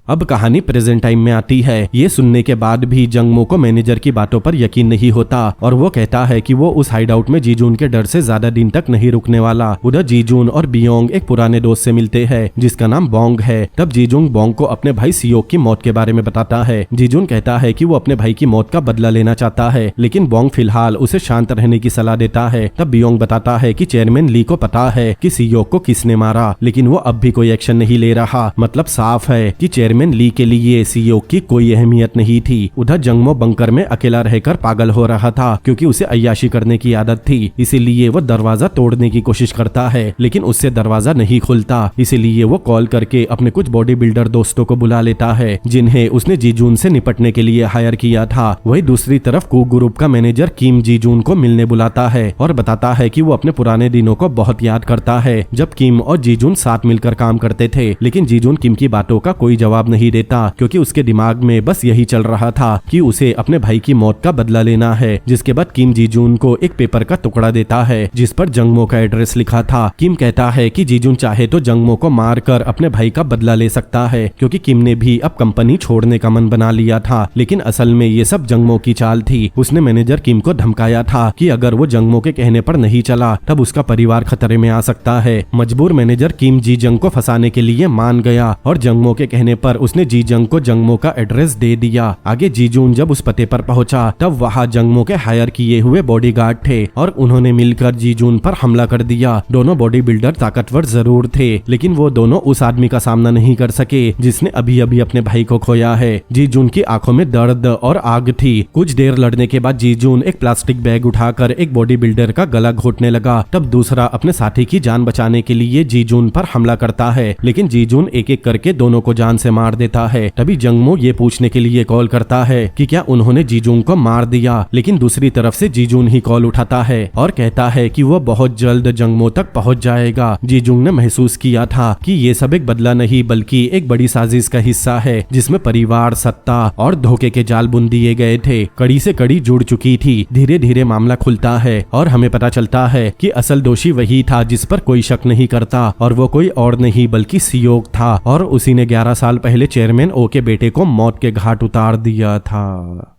अब कहानी प्रेजेंट टाइम में आती है। ये सुनने के बाद भी जंगमो को मैनेजर की बातों पर यकीन नहीं होता और वो कहता है कि वो उस हाइडआउट में जीजून के डर से ज्यादा दिन तक नहीं रुकने वाला। उधर जीजून और बियोंग एक पुराने दोस्त से मिलते हैं जिसका नाम बोंग है। तब जीजून बोंग को अपने भाई सियोक की मौत के बारे में बताता है। जीजून कहता है कि वो अपने भाई की मौत का बदला लेना चाहता है, लेकिन बोंग फिलहाल उसे शांत रहने की सलाह देता है। तब बियोंग बताता है कि चेयरमैन ली को पता है कि सियोक को किसने मारा, लेकिन वो अब भी कोई एक्शन नहीं ले रहा। मतलब साफ है कि चेयरमैन ली के लिए सियोक की कोई अहमियत नहीं थी। उधर जंगमो बंकर में अकेला रहकर पागल हो रहा था, क्योंकि उसे अय्याशी करने की आदत थी। इसीलिए वो दरवाजा तोड़ने की कोशिश करता है, लेकिन उससे दरवाजा नहीं खुलता। इसीलिए वो कॉल करके अपने कुछ बॉडी बिल्डर दोस्तों को बुला लेता है जिन्हें उसने जीजून से निपटने के लिए हायर किया था। वही दूसरी तरफ कू ग्रुप का मैनेजर किम जीजून को मिलने बुलाता है और बताता है कि वो अपने पुराने दिनों को बहुत याद करता है जब किम और जीजून साथ मिलकर काम करते थे। लेकिन जीजून किम की बातों का कोई जवाब नहीं देता, क्योंकि उसके दिमाग में बस यही चल रहा था कि उसे अपने भाई की मौत का बदला लेना है। जिसके बाद किम जीजून को एक पेपर का टुकड़ा देता है जिस पर जंगमो का एड्रेस लिखा था। किम कहता है कि जीजून चाहे तो जंगमो को मारकर अपने भाई का बदला ले सकता है, क्योंकि किम ने भी अब कंपनी छोड़ने का मन बना लिया था। लेकिन असल में ये सब जंगमो की चाल थी। उसने मैनेजर किम को धमकाया था कि अगर वो जंगमो के कहने पर नहीं चला तब उसका परिवार खतरे में आ सकता है। मजबूर मैनेजर किम जी जंग को फंसाने के लिए मान गया और जंगमो के कहने पर उसने जीजंग को जंगमो का एड्रेस दे दिया। आगे जीजून जब उस पते पर पहुंचा तब वहां जंगमो के हायर किए हुए बॉडीगार्ड थे और उन्होंने मिलकर जीजून पर हमला कर दिया। दोनों बॉडी बिल्डर ताकतवर जरूर थे, लेकिन वो दोनों उस आदमी का सामना नहीं कर सके जिसने अभी अभी अपने भाई को खोया है। जीजून की आंखों में दर्द और आग थी। कुछ देर लड़ने के बाद जीजून एक प्लास्टिक बैग उठाकर एक बॉडी बिल्डर का गला घोटने लगा। तब दूसरा अपने साथी की जान बचाने के लिए जीजून पर हमला करता है, लेकिन जीजून एक एक करके दोनों को जान से मार देता है। तभी जंगमो ये पूछने के लिए कॉल करता है कि क्या उन्होंने जीजून को मार दिया, लेकिन दूसरी तरफ से जीजून ही कॉल उठाता है और कहता है कि वो बहुत जल्द जंगमो तक पहुंच जाएगा। जीजून ने महसूस किया था कि ये सब एक बदला नहीं बल्कि एक बड़ी साजिश का हिस्सा है, जिसमें परिवार, सत्ता और धोखे के जाल बुन दिए गए थे। कड़ी से कड़ी जुड़ चुकी थी। धीरे धीरे मामला खुलता है और हमें पता चलता है कि असल दोषी वही था जिस पर कोई शक नहीं करता, और वो कोई और नहीं बल्कि सियोक था, और उसी ने 11 साल पहले चेयरमैन ओ के बेटे को मौत के घाट उतार दिया था।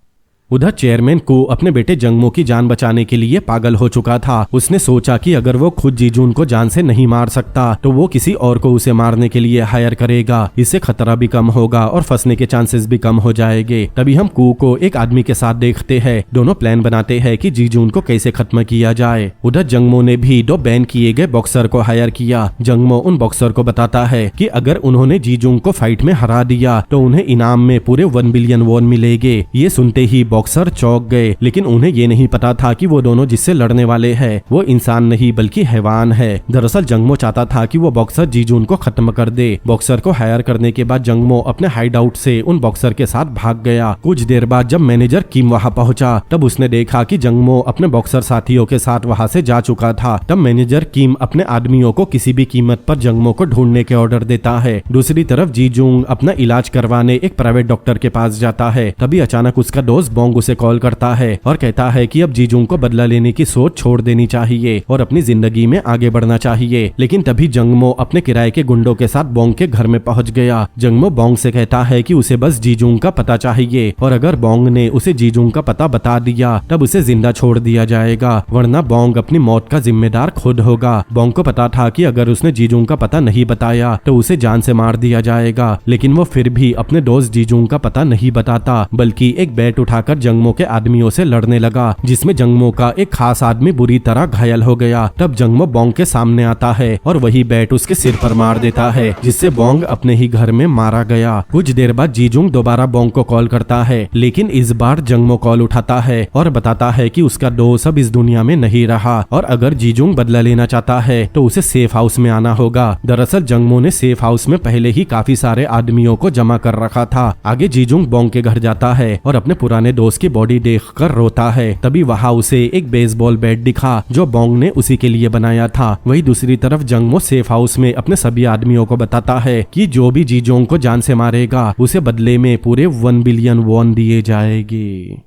उधर चेयरमैन को अपने बेटे जंगमो की जान बचाने के लिए पागल हो चुका था। उसने सोचा कि अगर वो खुद जीजून को जान से नहीं मार सकता तो वो किसी और को उसे मारने के लिए हायर करेगा। इससे खतरा भी कम होगा और फंसने के चांसेस भी कम हो जाएंगे। तभी हम कू को एक आदमी के साथ देखते हैं। दोनों प्लान बनाते हैं कि जीजून को कैसे खत्म किया जाए। उधर जंगमो ने भी 2 बैन किए गए बॉक्सर को हायर किया। जंगमो उन बॉक्सर को बताता है कि अगर उन्होंने जीजून को फाइट में हरा दिया तो उन्हें इनाम में पूरे 1 बिलियन वॉन मिलेंगे। ये सुनते ही बॉक्सर चौंक गए, लेकिन उन्हें ये नहीं पता था कि वो दोनों जिससे लड़ने वाले हैं वो इंसान नहीं बल्कि हैवान है। दरअसल जंगमो चाहता था कि वो बॉक्सर जीजून को खत्म कर दे। बॉक्सर को हायर करने के बाद जंगमो अपने हाइड आउट से उन बॉक्सर के साथ भाग गया। कुछ देर बाद जब मैनेजर किम वहां पहुंचा तब उसने देखा कि जंगमो अपने बॉक्सर साथियों के साथ वहां से जा चुका था। तब मैनेजर किम अपने आदमियों को किसी भी कीमत पर जंगमो को ढूंढने के ऑर्डर देता है। दूसरी तरफ जीजून अपना इलाज करवाने एक प्राइवेट डॉक्टर के पास जाता है। तभी अचानक उसका दोस्त बोंग उसे कॉल करता है और कहता है कि अब जीजून को बदला लेने की सोच छोड़ देनी चाहिए और अपनी जिंदगी में आगे बढ़ना चाहिए। लेकिन तभी जंगमो अपने किराए के गुंडों के साथ बोंग के घर में पहुंच गया। जंगमो बोंग से कहता है कि उसे बस जीजून का पता चाहिए और अगर बोंग ने उसे जीजून का पता बता दिया तब उसे जिंदा छोड़ दिया जाएगा, वरना बोंग अपनी मौत का जिम्मेदार खुद होगा। बोंग को पता था कि अगर उसने जीजून का पता नहीं बताया तो उसे जान से मार दिया जाएगा, लेकिन वो फिर भी अपने दोस्त जीजून का पता नहीं बताता बल्कि एक बैट उठाकर जंगमो के आदमियों से लड़ने लगा, जिसमें जंगमो का एक खास आदमी बुरी तरह घायल हो गया। तब जंगमो बोंग के सामने आता है और वही बैट उसके सिर पर मार देता है, जिससे बोंग अपने ही घर में मारा गया। कुछ देर बाद जीजूंग दोबारा बोंग को कॉल करता है, लेकिन इस बार जंगमो कॉल उठाता है और बताता है कि उसका दोस्त अब इस दुनिया में नहीं रहा और अगर जीजूंग बदला लेना चाहता है तो उसे सेफ हाउस में आना होगा। दरअसल जंगमो ने सेफ हाउस में पहले ही काफी सारे आदमियों को जमा कर रखा था। आगे जीजूंग बोंग के घर जाता है और अपने पुराने दोस्त की बॉडी देखकर रोता है। तभी वहां उसे एक बेसबॉल बैट दिखा जो बोंग ने उसी के लिए बनाया था। वही दूसरी तरफ जंगमो सेफ हाउस में अपने सभी आदमियों को बताता है कि जो भी जीजोंग को जान से मारेगा उसे बदले में पूरे 1 बिलियन वॉन दिए जाएंगे।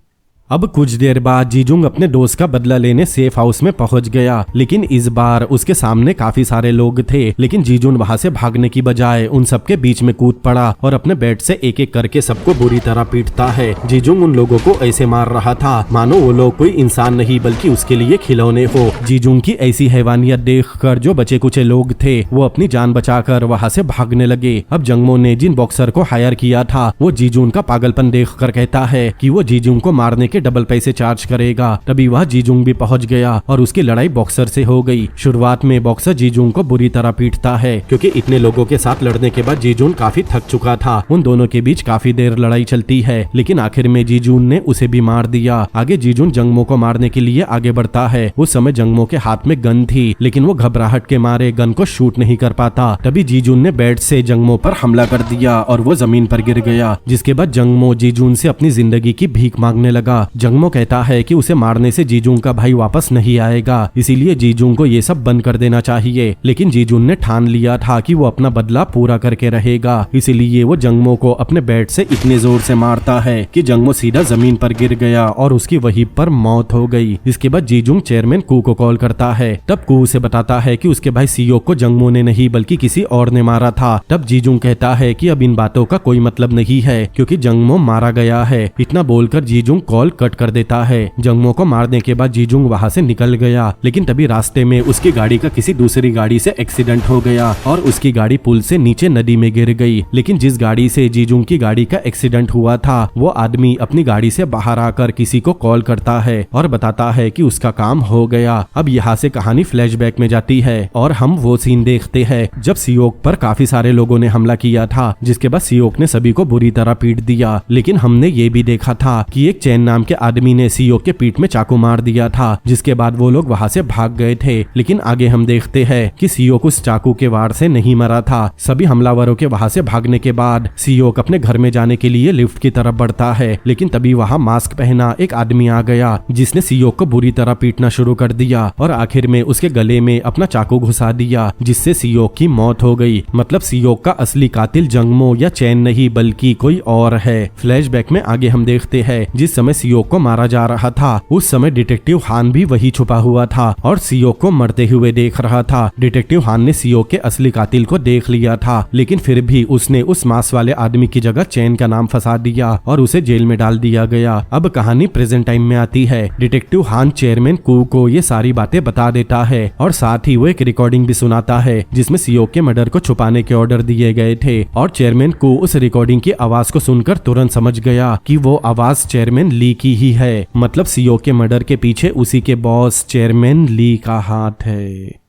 अब कुछ देर बाद जीजूंग अपने दोस्त का बदला लेने सेफ हाउस में पहुंच गया, लेकिन इस बार उसके सामने काफी सारे लोग थे। लेकिन जीजूंग वहां से भागने की बजाय उन सबके बीच में कूद पड़ा और अपने बैट से एक एक करके सबको बुरी तरह पीटता है। जीजूंग उन लोगों को ऐसे मार रहा था मानो वो लोग कोई इंसान नहीं बल्कि उसके लिए खिलौने हो। जीजूंग की ऐसी हैवानियत देखकर जो बचे कुचे लोग थे वो अपनी जान बचाकर वहां से भागने लगे। अब जंगमो ने जिन बॉक्सर को हायर किया था वो जीजूंग का पागलपन देखकर कहता है कि वो जीजूंग को मारने के डबल पैसे चार्ज करेगा। तभी वह जीजूंग भी पहुंच गया और उसकी लड़ाई बॉक्सर से हो गई। शुरुआत में बॉक्सर जीजूंग को बुरी तरह पीटता है क्योंकि इतने लोगों के साथ लड़ने के बाद जीजूंग काफी थक चुका था। उन दोनों के बीच काफी देर लड़ाई चलती है, लेकिन आखिर में जीजूंग ने उसे भी मार दिया। आगे जीजूंग जंगमो को मारने के लिए आगे बढ़ता है। उस समय जंगमो के हाथ में गन थी, लेकिन वो घबराहट के मारे गन को शूट नहीं कर पाता। तभी जीजूंग ने बैट से जंगमो पर हमला कर दिया और वो जमीन पर गिर गया, जिसके बाद जंगमो जीजूंग से अपनी जिंदगी की भीख मांगने लगा। जंगमो कहता है कि उसे मारने से जीजूंग का भाई वापस नहीं आएगा, इसीलिए जीजूंग को ये सब बंद कर देना चाहिए। लेकिन जीजूंग ने ठान लिया था कि वो अपना बदला पूरा करके रहेगा, इसीलिए वो जंगमो को अपने बैट से इतने जोर से मारता है कि जंगमो सीधा जमीन पर गिर गया और उसकी वहीं पर मौत हो गई। इसके बाद जीजूंग चेयरमैन कू को कॉल करता है। तब कू उसे बताता है कि उसके भाई सियोक को जंगमो ने नहीं बल्कि किसी और ने मारा था। तब जीजूंग कहता है कि अब इन बातों का कोई मतलब नहीं है क्योंकि जंगमो मारा गया है। इतना बोलकर जीजूंग कॉल कट कर देता है। जंगमो को मारने के बाद जीजुंग वहाँ से निकल गया, लेकिन तभी रास्ते में उसकी गाड़ी का किसी दूसरी गाड़ी से एक्सीडेंट हो गया और उसकी गाड़ी पुल से नीचे नदी में गिर गई। लेकिन जिस गाड़ी से जीजुंग की गाड़ी का एक्सीडेंट हुआ था वो आदमी अपनी गाड़ी से बाहर आकर किसी को कॉल करता है और बताता है कि उसका काम हो गया। अब यहाँ से कहानी फ्लैशबैक में जाती है और हम वो सीन देखते हैं जब सियोक पर काफी सारे लोगों ने हमला किया था, जिसके बाद सियोक ने सभी को बुरी तरह पीट दिया। लेकिन हमने ये भी देखा था कि एक चैन नाम के आदमी ने सियोक के पीठ में चाकू मार दिया था, जिसके बाद वो लोग वहाँ से भाग गए थे। लेकिन आगे हम देखते हैं कि सियोक उस चाकू के वार से नहीं मरा था। सभी हमलावरों के वहाँ से भागने के बाद सियोक अपने घर में जाने के लिए लिफ्ट की तरफ बढ़ता है, लेकिन तभी वहाँ मास्क पहना एक आदमी आ गया जिसने सियोक को बुरी तरह पीटना शुरू कर दिया और आखिर में उसके गले में अपना चाकू घुसा दिया, जिससे सियोक की मौत हो गई। मतलब सियोक का असली कातिल जंगमो या चैन नहीं बल्कि कोई और है। फ्लैशबैक में आगे हम देखते हैं जिस समय सियोक को मारा जा रहा था उस समय डिटेक्टिव हान भी वही छुपा हुआ था और सियोक को मरते हुए देख रहा था। डिटेक्टिव हान ने सियोक के असली कातिल को देख लिया था, लेकिन फिर भी उसने उस मांस वाले आदमी की जगह चैन का नाम फंसा दिया और उसे जेल में डाल दिया गया। अब कहानी प्रेजेंट टाइम में आती है। डिटेक्टिव हान चेयरमैन कू को ये सारी बातें बता देता है और साथ ही वो एक रिकॉर्डिंग भी सुनाता है जिसमें सियोक के मर्डर को छुपाने के ऑर्डर दिए गए थे और चेयरमैन कू उस रिकॉर्डिंग की आवाज को सुनकर तुरंत समझ गया कि वो आवाज चेयरमैन ली की ही है। मतलब सियोक के मर्डर के पीछे उसी के बॉस चेयरमैन ली का हाथ है।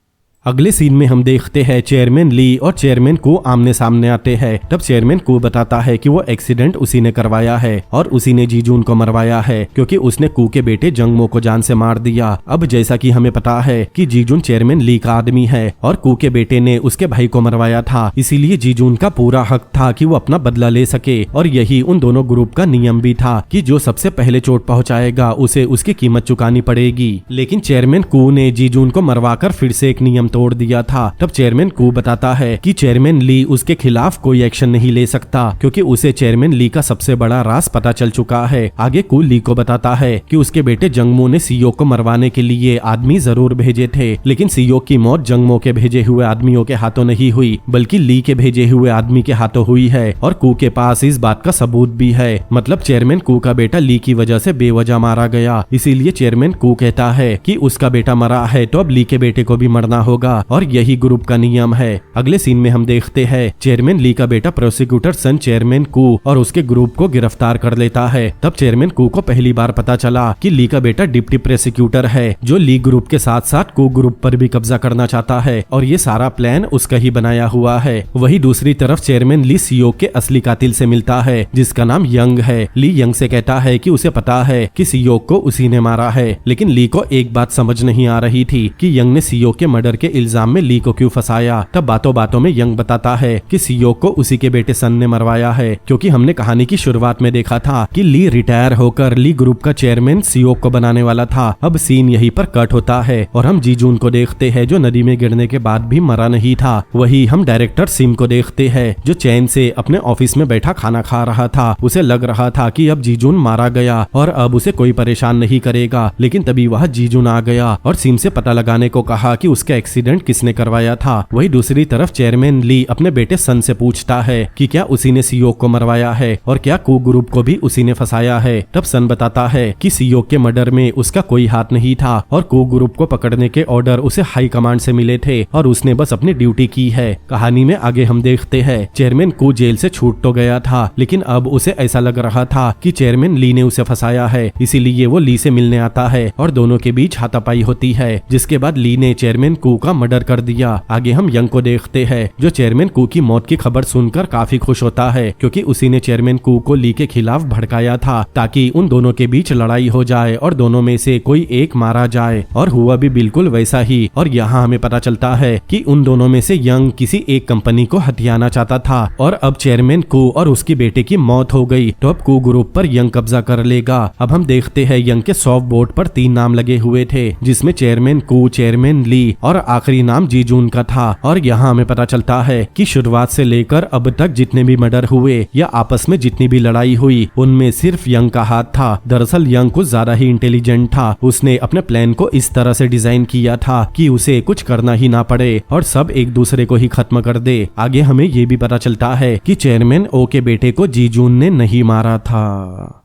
अगले सीन में हम देखते हैं चेयरमैन ली और चेयरमैन को आमने सामने आते हैं। तब चेयरमैन को बताता है कि वो एक्सीडेंट उसी ने करवाया है और उसी ने जीजून को मरवाया है क्योंकि उसने कू के बेटे जंगमो को जान से मार दिया। अब जैसा कि हमें पता है कि जीजून चेयरमैन ली का आदमी है और कू के बेटे ने उसके भाई को मरवाया था, इसीलिए जीजून का पूरा हक था कि वो अपना बदला ले सके और यही उन दोनों ग्रुप का नियम भी था कि जो सबसे पहले चोट पहुंचाएगा उसे उसकी कीमत चुकानी पड़ेगी। लेकिन चेयरमैन कू ने जीजून को मरवाकर फिर से एक नियम तोड़ दिया था। तब चेयरमैन कू बताता है कि चेयरमैन ली उसके खिलाफ कोई एक्शन नहीं ले सकता क्योंकि उसे चेयरमैन ली का सबसे बड़ा राज पता चल चुका है। आगे कू ली को बताता है कि उसके बेटे जंगमो ने सियोक को मरवाने के लिए आदमी जरूर भेजे थे, लेकिन सियोक की मौत जंगमो के भेजे हुए आदमियों के हाथों नहीं हुई बल्कि ली के भेजे हुए आदमी के हाथों हुई है और कू के पास इस बात का सबूत भी है। मतलब चेयरमैन कू का बेटा ली की वजह से बेवजह मारा गया, इसीलिए चेयरमैन कू कहता है कि उसका बेटा मरा है तो अब ली के बेटे को भी मरना होगा और यही ग्रुप का नियम है। अगले सीन में हम देखते हैं चेयरमैन ली का बेटा प्रोसिक्यूटर सन चेयरमैन कू और उसके ग्रुप को गिरफ्तार कर लेता है। तब चेयरमैन कू को पहली बार पता चला कि ली का बेटा डिप्टी प्रोसिक्यूटर है जो ली ग्रुप के साथ साथ कू ग्रुप पर भी कब्जा करना चाहता है और ये सारा प्लान उसका ही बनाया हुआ है। वही दूसरी तरफ चेयरमैन ली सियोक के असली कातिल से मिलता है जिसका नाम यंग है। ली यंग से कहता है कि उसे पता है कि सियोक को उसी ने मारा है, लेकिन ली को एक बात समझ नहीं आ रही थी कि यंग ने सियोक के मर्डर के इल्जाम में ली को क्यों फंसाया। तब बातों बातों में यंग बताता है कि सियोक को उसी के बेटे सन ने मरवाया है क्योंकि हमने कहानी की शुरुआत में देखा था कि ली रिटायर होकर ली ग्रुप का चेयरमैन सियोक को बनाने वाला था। अब सीन यहीं पर कट होता है और हम जीजून को देखते हैं जो नदी में गिरने के बाद भी मरा नहीं था। वही हम डायरेक्टर सिम को देखते हैं जो चैन से अपने ऑफिस में बैठा खाना खा रहा था। उसे लग रहा था कि अब जीजून मारा गया और अब उसे कोई परेशान नहीं करेगा, लेकिन तभी वह जीजून आ गया और सिम से पता लगाने को कहा कि उसका एक्सीडेंट किसने करवाया था। वही दूसरी तरफ चेयरमैन ली अपने बेटे सन से पूछता है कि क्या उसी ने सियोक को मरवाया है और क्या कू ग्रुप को भी उसी ने फंसाया है। तब सन बताता है कि सियोक के मर्डर में उसका कोई हाथ नहीं था और कू ग्रुप को पकड़ने के ऑर्डर उसे हाई कमांड से मिले थे और उसने बस अपनी ड्यूटी की है। कहानी में आगे हम देखते हैं चेयरमैन कू जेल से छूट तो गया था, लेकिन अब उसे ऐसा लग रहा था कि चेयरमैन ली ने उसे फंसाया है, इसीलिए वो ली से मिलने आता है और दोनों के बीच हाथापाई होती है, जिसके बाद ली ने चेयरमैन कू का मर्डर कर दिया। आगे हम यंग को देखते हैं जो चेयरमैन कू की मौत की खबर सुनकर काफी खुश होता है क्योंकि उसी ने चेयरमैन कू को ली के खिलाफ भड़काया था ताकि उन दोनों के बीच लड़ाई हो जाए और दोनों में से कोई एक मारा जाए, और हुआ भी बिल्कुल वैसा ही। और यहाँ हमें पता चलता है कि उन दोनों में से यंग किसी एक कंपनी को हथियाना चाहता था और अब चेयरमैन कू और उसके बेटे की मौत हो गई तो अब कू ग्रुप पर यंग कब्जा कर लेगा। अब हम देखते हैं यंग के सॉफ्ट बोर्ड पर 3 नाम लगे हुए थे जिसमें चेयरमैन कू, चेयरमैन ली और आखिरी नाम जीजून का था। और यहाँ हमें पता चलता है कि शुरुआत से लेकर अब तक जितने भी मर्डर हुए या आपस में जितनी भी लड़ाई हुई उनमें सिर्फ यंग का हाथ था। दरअसल यंग कुछ ज्यादा ही इंटेलिजेंट था, उसने अपने प्लान को इस तरह से डिजाइन किया था कि उसे कुछ करना ही ना पड़े और सब एक दूसरे को ही खत्म कर दे। आगे हमें ये भी पता चलता है कि चेयरमैन ओ के बेटे को जीजून ने नहीं मारा था।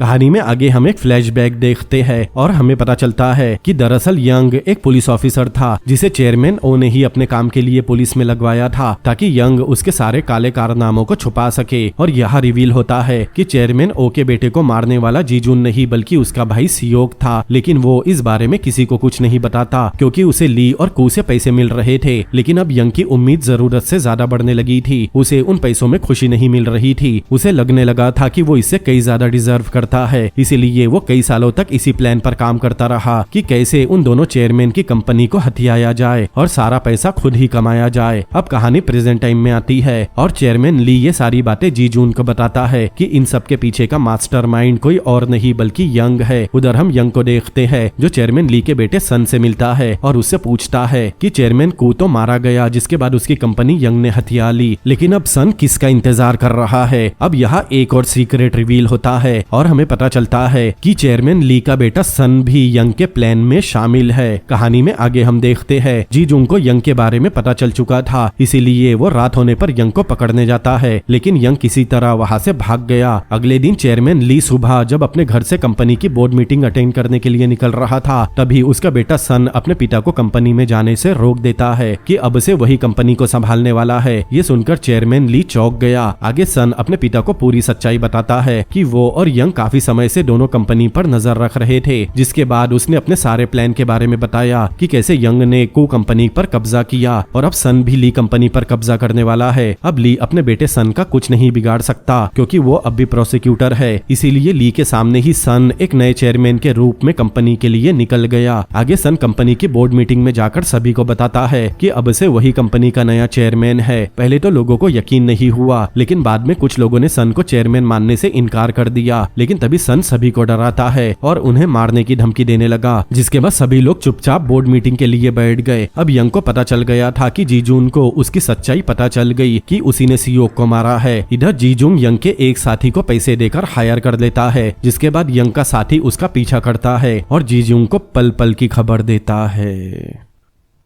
कहानी में आगे हम एक फ्लैशबैक देखते हैं और हमें पता चलता है कि दरअसल यंग एक पुलिस ऑफिसर था जिसे चेयरमैन ओ ने ही अपने काम के लिए पुलिस में लगवाया था ताकि यंग उसके सारे काले कारनामों को छुपा सके। और यहाँ रिवील होता है कि चेयरमैन ओ के बेटे को मारने वाला जीजून नहीं बल्कि उसका भाई सियोक था, लेकिन वो इस बारे में किसी को कुछ नहीं बताता क्योंकि उसे ली और कू से पैसे मिल रहे थे। लेकिन अब यंग की उम्मीद जरूरत से ज्यादा बढ़ने लगी थी। उसे उन पैसों में खुशी नहीं मिल रही थी। उसे लगने लगा था कि वो इससे कई ज्यादा डिजर्व करता है, इसीलिए वो कई सालों तक इसी प्लान पर काम करता रहा कि कैसे उन दोनों चेयरमैन की कंपनी को हथियाया जाए और सारा पैसा खुद ही कमाया जाए। अब कहानी प्रेजेंट टाइम में आती है और चेयरमैन ली ये सारी बातें जीजून को बताता है कि इन सब के पीछे का मास्टरमाइंड कोई और नहीं बल्कि यंग है। उधर हम यंग को देखते हैं जो चेयरमैन ली के बेटे सन से मिलता है और उससे पूछता है कि चेयरमैन कू तो मारा गया जिसके बाद उसकी कंपनी यंग ने हथिया ली, लेकिन अब सन किसका इंतजार कर रहा है। अब यहाँ एक और सीक्रेट रिवील होता है और हमें पता चलता है कि चेयरमैन ली का बेटा सन भी यंग के प्लान में शामिल है। कहानी में आगे हम देखते हैं जीजूंग को यंग के बारे में पता चल चुका था, इसीलिए वो रात होने पर यंग को पकड़ने जाता है, लेकिन यंग किसी तरह वहाँ से भाग गया। अगले दिन चेयरमैन ली सुबह जब अपने घर से कंपनी की बोर्ड मीटिंग अटेंड करने के लिए निकल रहा था, तभी उसका बेटा सन अपने पिता को कंपनी में जाने से रोक देता है कि अब से वही कंपनी को संभालने वाला है। ये सुनकर चेयरमैन ली चौंक गया। आगे सन अपने पिता को पूरी सच्चाई बताता है कि वो और यंग काफी समय से दोनों कंपनी पर नजर रख रहे थे, जिसके बाद उसने अपने सारे प्लान के बारे में बताया कि कैसे यंग ने कू कंपनी पर कब्जा किया और अब सन भी ली कंपनी पर कब्जा करने वाला है। अब ली अपने बेटे सन का कुछ नहीं बिगाड़ सकता क्योंकि वो अब भी प्रोसिक्यूटर है, इसीलिए ली के सामने ही सन एक नए चेयरमैन के रूप में कंपनी के लिए निकल गया। आगे सन कंपनी की बोर्ड मीटिंग में जाकर सभी को बताता है कि अब से वही कंपनी का नया चेयरमैन है। पहले तो लोगों को यकीन नहीं हुआ, लेकिन बाद में कुछ लोगों ने सन को चेयरमैन मानने से इनकार कर दिया, लेकिन तभी सन सभी को डराता है और उन्हें मारने की धमकी देने लगा, जिसके बाद सभी लोग चुपचाप बोर्ड मीटिंग के लिए बैठ गए। अब यंग को पता चल गया था कि जीजून को उसकी सच्चाई पता चल गई कि उसी ने सियोक को मारा है। इधर जीजूंग यंग के एक साथी को पैसे देकर हायर कर लेता है, जिसके बाद यंग का साथी उसका पीछा करता है और जीजूंग को पल पल की खबर देता है।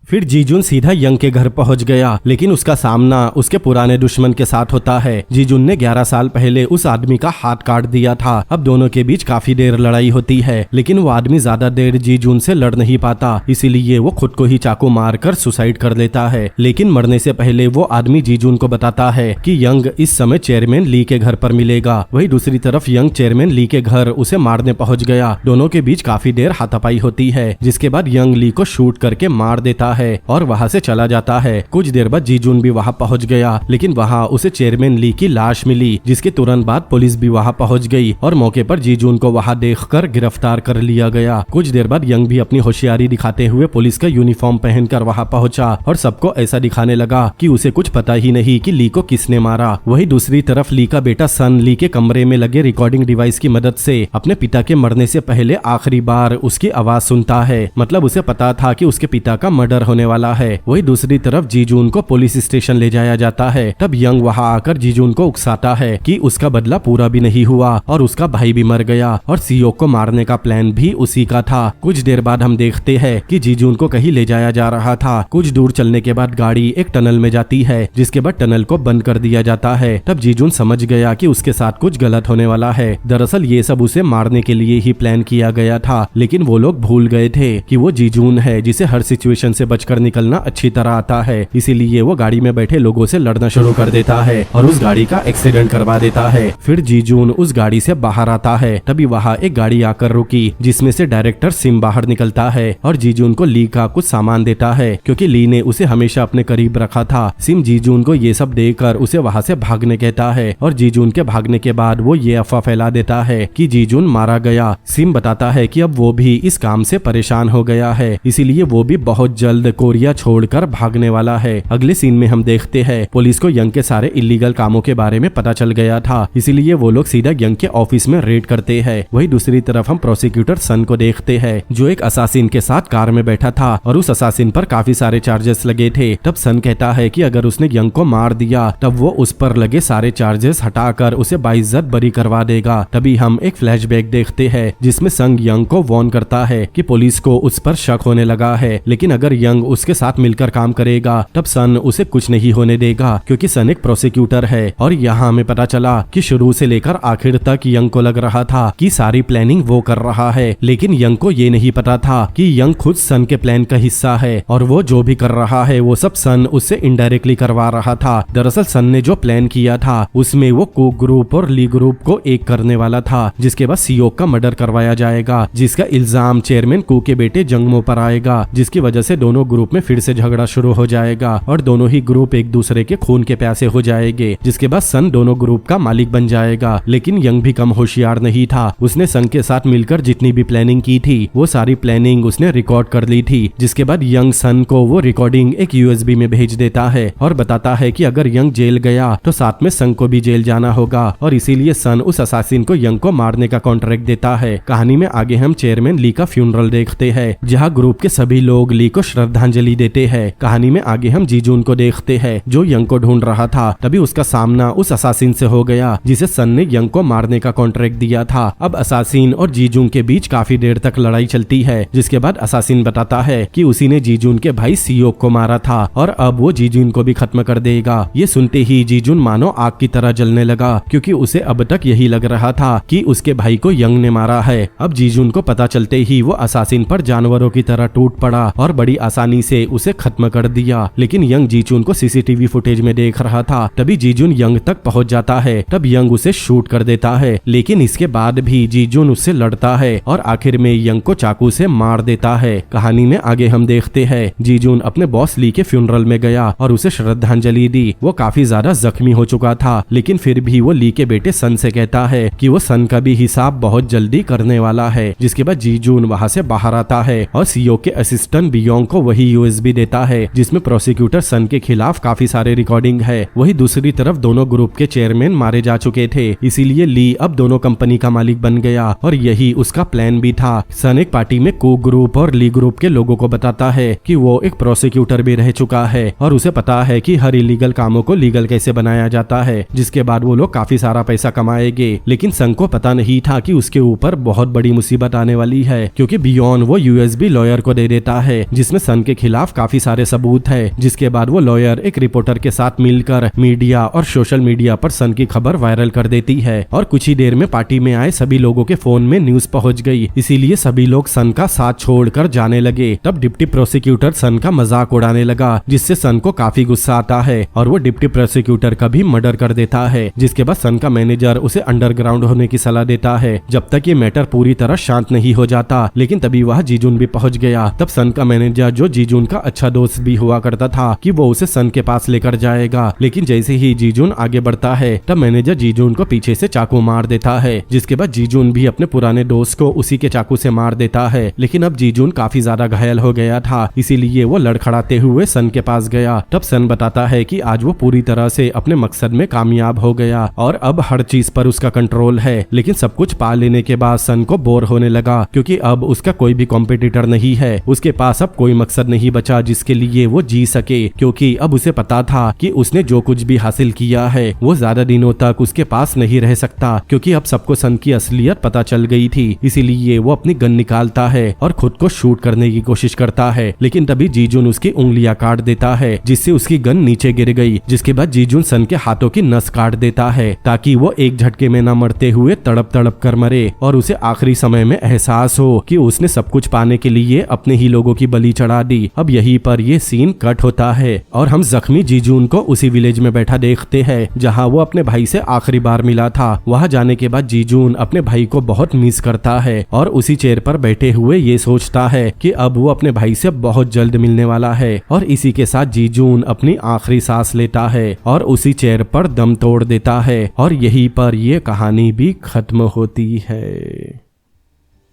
फिर जीजून सीधा यंग के घर पहुंच गया, लेकिन उसका सामना उसके पुराने दुश्मन के साथ होता है। जीजून ने 11 साल पहले उस आदमी का हाथ काट दिया था। अब दोनों के बीच काफी देर लड़ाई होती है, लेकिन वो आदमी ज्यादा देर जीजून से लड़ नहीं पाता, इसीलिए वो खुद को ही चाकू मारकर सुसाइड कर लेता है। लेकिन मरने से पहले वो आदमी जीजून को बताता है कि यंग इस समय चेयरमैन ली के घर पर मिलेगा। वही दूसरी तरफ यंग चेयरमैन ली के घर उसे मारने पहुंच गया। दोनों के बीच काफी देर हाथापाई होती है, जिसके बाद यंग ली को शूट करके मार देता है और वहाँ से चला जाता है। कुछ देर बाद जीजून भी वहाँ पहुँच गया, लेकिन वहाँ उसे चेयरमैन ली की लाश मिली, जिसके तुरंत बाद पुलिस भी वहाँ पहुँच गई और मौके पर जीजून को वहाँ देखकर गिरफ्तार कर लिया गया। कुछ देर बाद यंग भी अपनी होशियारी दिखाते हुए पुलिस का यूनिफॉर्म पहनकर वहाँ पहुँचा और सबको ऐसा दिखाने लगा कि उसे कुछ पता ही नहीं कि ली को किसने मारा। वही दूसरी तरफ ली का बेटा सन ली के कमरे में लगे रिकॉर्डिंग डिवाइस की मदद से अपने पिता के मरने से पहले आखिरी बार उसकी आवाज सुनता है, मतलब उसे पता था कि उसके पिता का मर्डर होने वाला है। वही दूसरी तरफ जीजून को पुलिस स्टेशन ले जाया जाता है। तब यंग वहां आकर जीजून को उकसाता है कि उसका बदला पूरा भी नहीं हुआ और उसका भाई भी मर गया और सियोक को मारने का प्लान भी उसी का था। कुछ देर बाद हम देखते हैं कि जीजून को कहीं ले जाया जा रहा था। कुछ दूर चलने के बाद गाड़ी एक टनल में जाती है, जिसके बाद टनल को बंद कर दिया जाता है। तब जीजून समझ गया कि उसके साथ कुछ गलत होने वाला है। दरअसल ये सब उसे मारने के लिए ही प्लान किया गया था, लेकिन वो लोग भूल गए थे कि वो जीजून है जिसे हर सिचुएशन से बचकर निकलना अच्छी तरह आता है। इसीलिए वो गाड़ी में बैठे लोगों से लड़ना शुरू कर देता है और उस गाड़ी का एक्सीडेंट करवा देता है। फिर जीजून उस गाड़ी से बाहर आता है। तभी वहाँ एक गाड़ी आकर रुकी, जिसमें से डायरेक्टर सिम बाहर निकलता है और जीजून को ली का कुछ सामान देता है, क्योंकि ली ने उसे हमेशा अपने करीब रखा था। सिम जीजून को ये सब देकर उसे वहाँ से भागने कहता है और जीजून के भागने के बाद वो ये अफवाह फैला देता है कि जीजून मारा गया। सिम बताता है कि अब वो भी इस काम से परेशान हो गया है, इसीलिए वो भी बहुत जल्द कोरिया छोड़कर भागने वाला है। अगले सीन में हम देखते हैं पुलिस को यंग के सारे इलीगल कामों के बारे में पता चल गया था, इसीलिए वो लोग सीधा यंग के ऑफिस में रेड करते हैं। वही दूसरी तरफ हम प्रोसिक्यूटर सन को देखते हैं, जो एक असासिन के साथ कार में बैठा था और उस असासिन पर काफी सारे चार्जेस लगे थे। तब सन कहता है कि अगर उसने यंग को मार दिया तब वो उस पर लगे सारे चार्जेस हटाकर उसे बाइज्जत बरी करवा देगा। तभी हम एक फ्लैशबैक देखते हैं जिसमें संग यंग को वार्न करता है कि पुलिस को उस पर शक होने लगा है, लेकिन अगर यंग यंग उसके साथ मिलकर काम करेगा तब सन उसे कुछ नहीं होने देगा, क्योंकि सन एक प्रोसिक्यूटर है। और यहाँ हमें पता चला कि शुरू से लेकर आखिर तक यंग को लग रहा था कि सारी प्लानिंग वो कर रहा है, लेकिन यंग को ये नहीं पता था कि यंग खुद सन के प्लान का हिस्सा है और वो जो भी कर रहा है वो सब सन उससे इनडायरेक्टली करवा रहा था। दरअसल सन ने जो प्लान किया था उसमें वो कुक ग्रुप और ली ग्रुप को एक करने वाला था, जिसके बाद सीओ का मर्डर करवाया जाएगा, जिसका इल्जाम चेयरमैन कू के बेटे जंगमो पर आएगा, जिसकी वजह से दोनों ग्रुप में फिर से झगड़ा शुरू हो जाएगा और दोनों ही ग्रुप एक दूसरे के खून के प्यासे हो जाएंगे। जिसके बाद सन दोनों ग्रुप का मालिक बन जाएगा। लेकिन यंग भी कम होशियार नहीं था, उसने सन के साथ मिलकर जितनी भी प्लानिंग की थी वो सारी प्लानिंग उसने रिकॉर्ड कर ली थी। जिसके बाद यंग सन को वो रिकॉर्डिंग एक यूएसबी में भेज देता है और बताता है कि अगर यंग जेल गया तो साथ में सन को भी जेल जाना होगा, और इसीलिए सन उस असासिन को यंग को मारने का कॉन्ट्रैक्ट देता है। कहानी में आगे हम चेयरमैन ली का फ्यूनरल देखते हैं, जहाँ ग्रुप के सभी लोग ली को श्रद्धांजलि देते हैं। कहानी में आगे हम जीजून को देखते हैं जो यंग को ढूंढ रहा था। तभी उसका सामना उस असासिन से हो गया जिसे सन ने यंग को मारने का कॉन्ट्रैक्ट दिया था। अब असासिन और जीजून के बीच काफी देर तक लड़ाई चलती है, जिसके बाद असासिन बताता है कि उसी ने जीजून के भाई सीओ को मारा था और अब वो जीजून को भी खत्म कर देगा। ये सुनते ही जीजून मानो आग की तरह जलने लगा, क्योंकि उसे अब तक यही लग रहा था कि उसके भाई को यंग ने मारा है। अब जीजून को पता चलते ही वो असासिन पर जानवरों की तरह टूट पड़ा और बड़ी आसानी से उसे खत्म कर दिया। लेकिन यंग जीजून को सीसीटीवी फुटेज में देख रहा था। तभी जीजून यंग तक पहुंच जाता है, तब यंग उसे शूट कर देता है। लेकिन इसके बाद भी जीजून उससे लड़ता है और आखिर में यंग को चाकू से मार देता है। कहानी में आगे हम देखते हैं जीजून अपने बॉस ली के फ्यूनरल में गया और उसे श्रद्धांजलि दी। वो काफी ज्यादा जख्मी हो चुका था, लेकिन फिर भी वो ली के बेटे सन से कहता है कि वो सन का भी हिसाब बहुत जल्दी करने वाला है। जिसके बाद जीजून वहाँ से बाहर आता है और सीओ के असिस्टेंट बियोंग को वही यूएसबी देता है जिसमें प्रोसिक्यूटर सन के खिलाफ काफी सारे रिकॉर्डिंग है। वही दूसरी तरफ दोनों ग्रुप के चेयरमैन मारे जा चुके थे, इसीलिए ली अब दोनों कंपनी का मालिक बन गया और यही उसका प्लान भी था। सन एक पार्टी में कू ग्रुप और ली ग्रुप के लोगों को बताता है कि वो एक प्रोसिक्यूटर भी रह चुका है और उसे पता है कि हर इलीगल कामों को लीगल कैसे बनाया जाता है, जिसके बाद वो लोग काफी सारा पैसा कमाएंगे। लेकिन सन को पता नहीं था कि उसके ऊपर बहुत बड़ी मुसीबत आने वाली है, क्योंकि बियॉन्ड वो यूएसबी लॉयर को दे देता है जिसमें सन के खिलाफ काफी सारे सबूत है। जिसके बाद वो लॉयर एक रिपोर्टर के साथ मिलकर मीडिया और सोशल मीडिया पर सन की खबर वायरल कर देती है और कुछ ही देर में पार्टी में आए सभी लोगों के फोन में न्यूज पहुंच गई। इसीलिए सभी लोग सन का साथ छोड़कर जाने लगे। तब डिप्टी प्रोसिक्यूटर सन का मजाक उड़ाने लगा, जिससे सन को काफी गुस्सा आता है और वो डिप्टी प्रोसिक्यूटर का भी मर्डर कर देता है। जिसके बाद सन का मैनेजर उसे अंडरग्राउंड होने की सलाह देता है जब तक ये मैटर पूरी तरह शांत नहीं हो जाता। लेकिन तभी वह जीजून भी पहुंच गया। तब सन का मैनेजर, जो जीजून का अच्छा दोस्त भी हुआ करता था, कि वो उसे सन के पास लेकर जाएगा। लेकिन जैसे ही जीजून आगे बढ़ता है तब मैनेजर जीजून को पीछे से चाकू मार देता है। जिसके बाद जीजून भी अपने पुराने दोस्त को उसी के चाकू से मार देता है। लेकिन अब जीजून काफी ज्यादा घायल हो गया था, इसीलिए वो लड़खड़ाते हुए सन के पास गया। तब सन बताता है कि आज वो पूरी तरह से अपने मकसद में कामयाब हो गया और अब हर चीज पर उसका कंट्रोल है। लेकिन सब कुछ पा लेने के बाद सन को बोर होने लगा, क्योंकि अब उसका कोई भी कॉम्पिटिटर नहीं है। उसके पास अब कोई मकसद नहीं बचा जिसके लिए वो जी सके, क्योंकि अब उसे पता था कि उसने जो कुछ भी हासिल किया है वो ज्यादा दिनों तक उसके पास नहीं रह सकता, क्योंकि अब सबको सन की असलियत पता चल गई थी। इसीलिए वो अपनी गन निकालता है और खुद को शूट करने की कोशिश करता है। लेकिन तभी जीजून उसकी उंगलियां काट देता है, जिससे उसकी गन नीचे गिर गई। जिसके बाद जीजून सन के हाथों की नस काट देता है ताकि वो एक झटके में न मरते हुए तड़प तड़प कर मरे और उसे आखिरी समय में एहसास हो कि उसने सब कुछ पाने के लिए अपने ही लोगों की बलि चढ़ा दी। अब यहीं पर ये सीन कट होता है और हम जख्मी जीजून को उसी विलेज में बैठा देखते हैं जहाँ वो अपने भाई से आखिरी बार मिला था। वहाँ जाने के बाद जीजून अपने भाई को बहुत मिस करता है और उसी चेयर पर बैठे हुए ये सोचता है कि अब वो अपने भाई से बहुत जल्द मिलने वाला है। और इसी के साथ जीजून अपनी आखिरी सांस लेता है और उसी चेयर पर दम तोड़ देता है और यहीं पर ये कहानी भी खत्म होती है।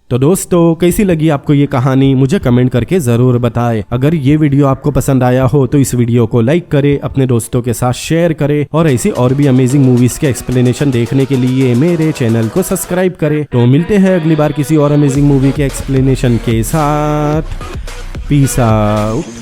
तो दोस्तों, कैसी लगी आपको ये कहानी मुझे कमेंट करके जरूर बताएं। अगर ये वीडियो आपको पसंद आया हो तो इस वीडियो को लाइक करें, अपने दोस्तों के साथ शेयर करें और ऐसी और भी अमेजिंग मूवीज के एक्सप्लेनेशन देखने के लिए मेरे चैनल को सब्सक्राइब करें। तो मिलते हैं अगली बार किसी और अमेजिंग मूवी के एक्सप्लेनेशन के साथ। Peace out.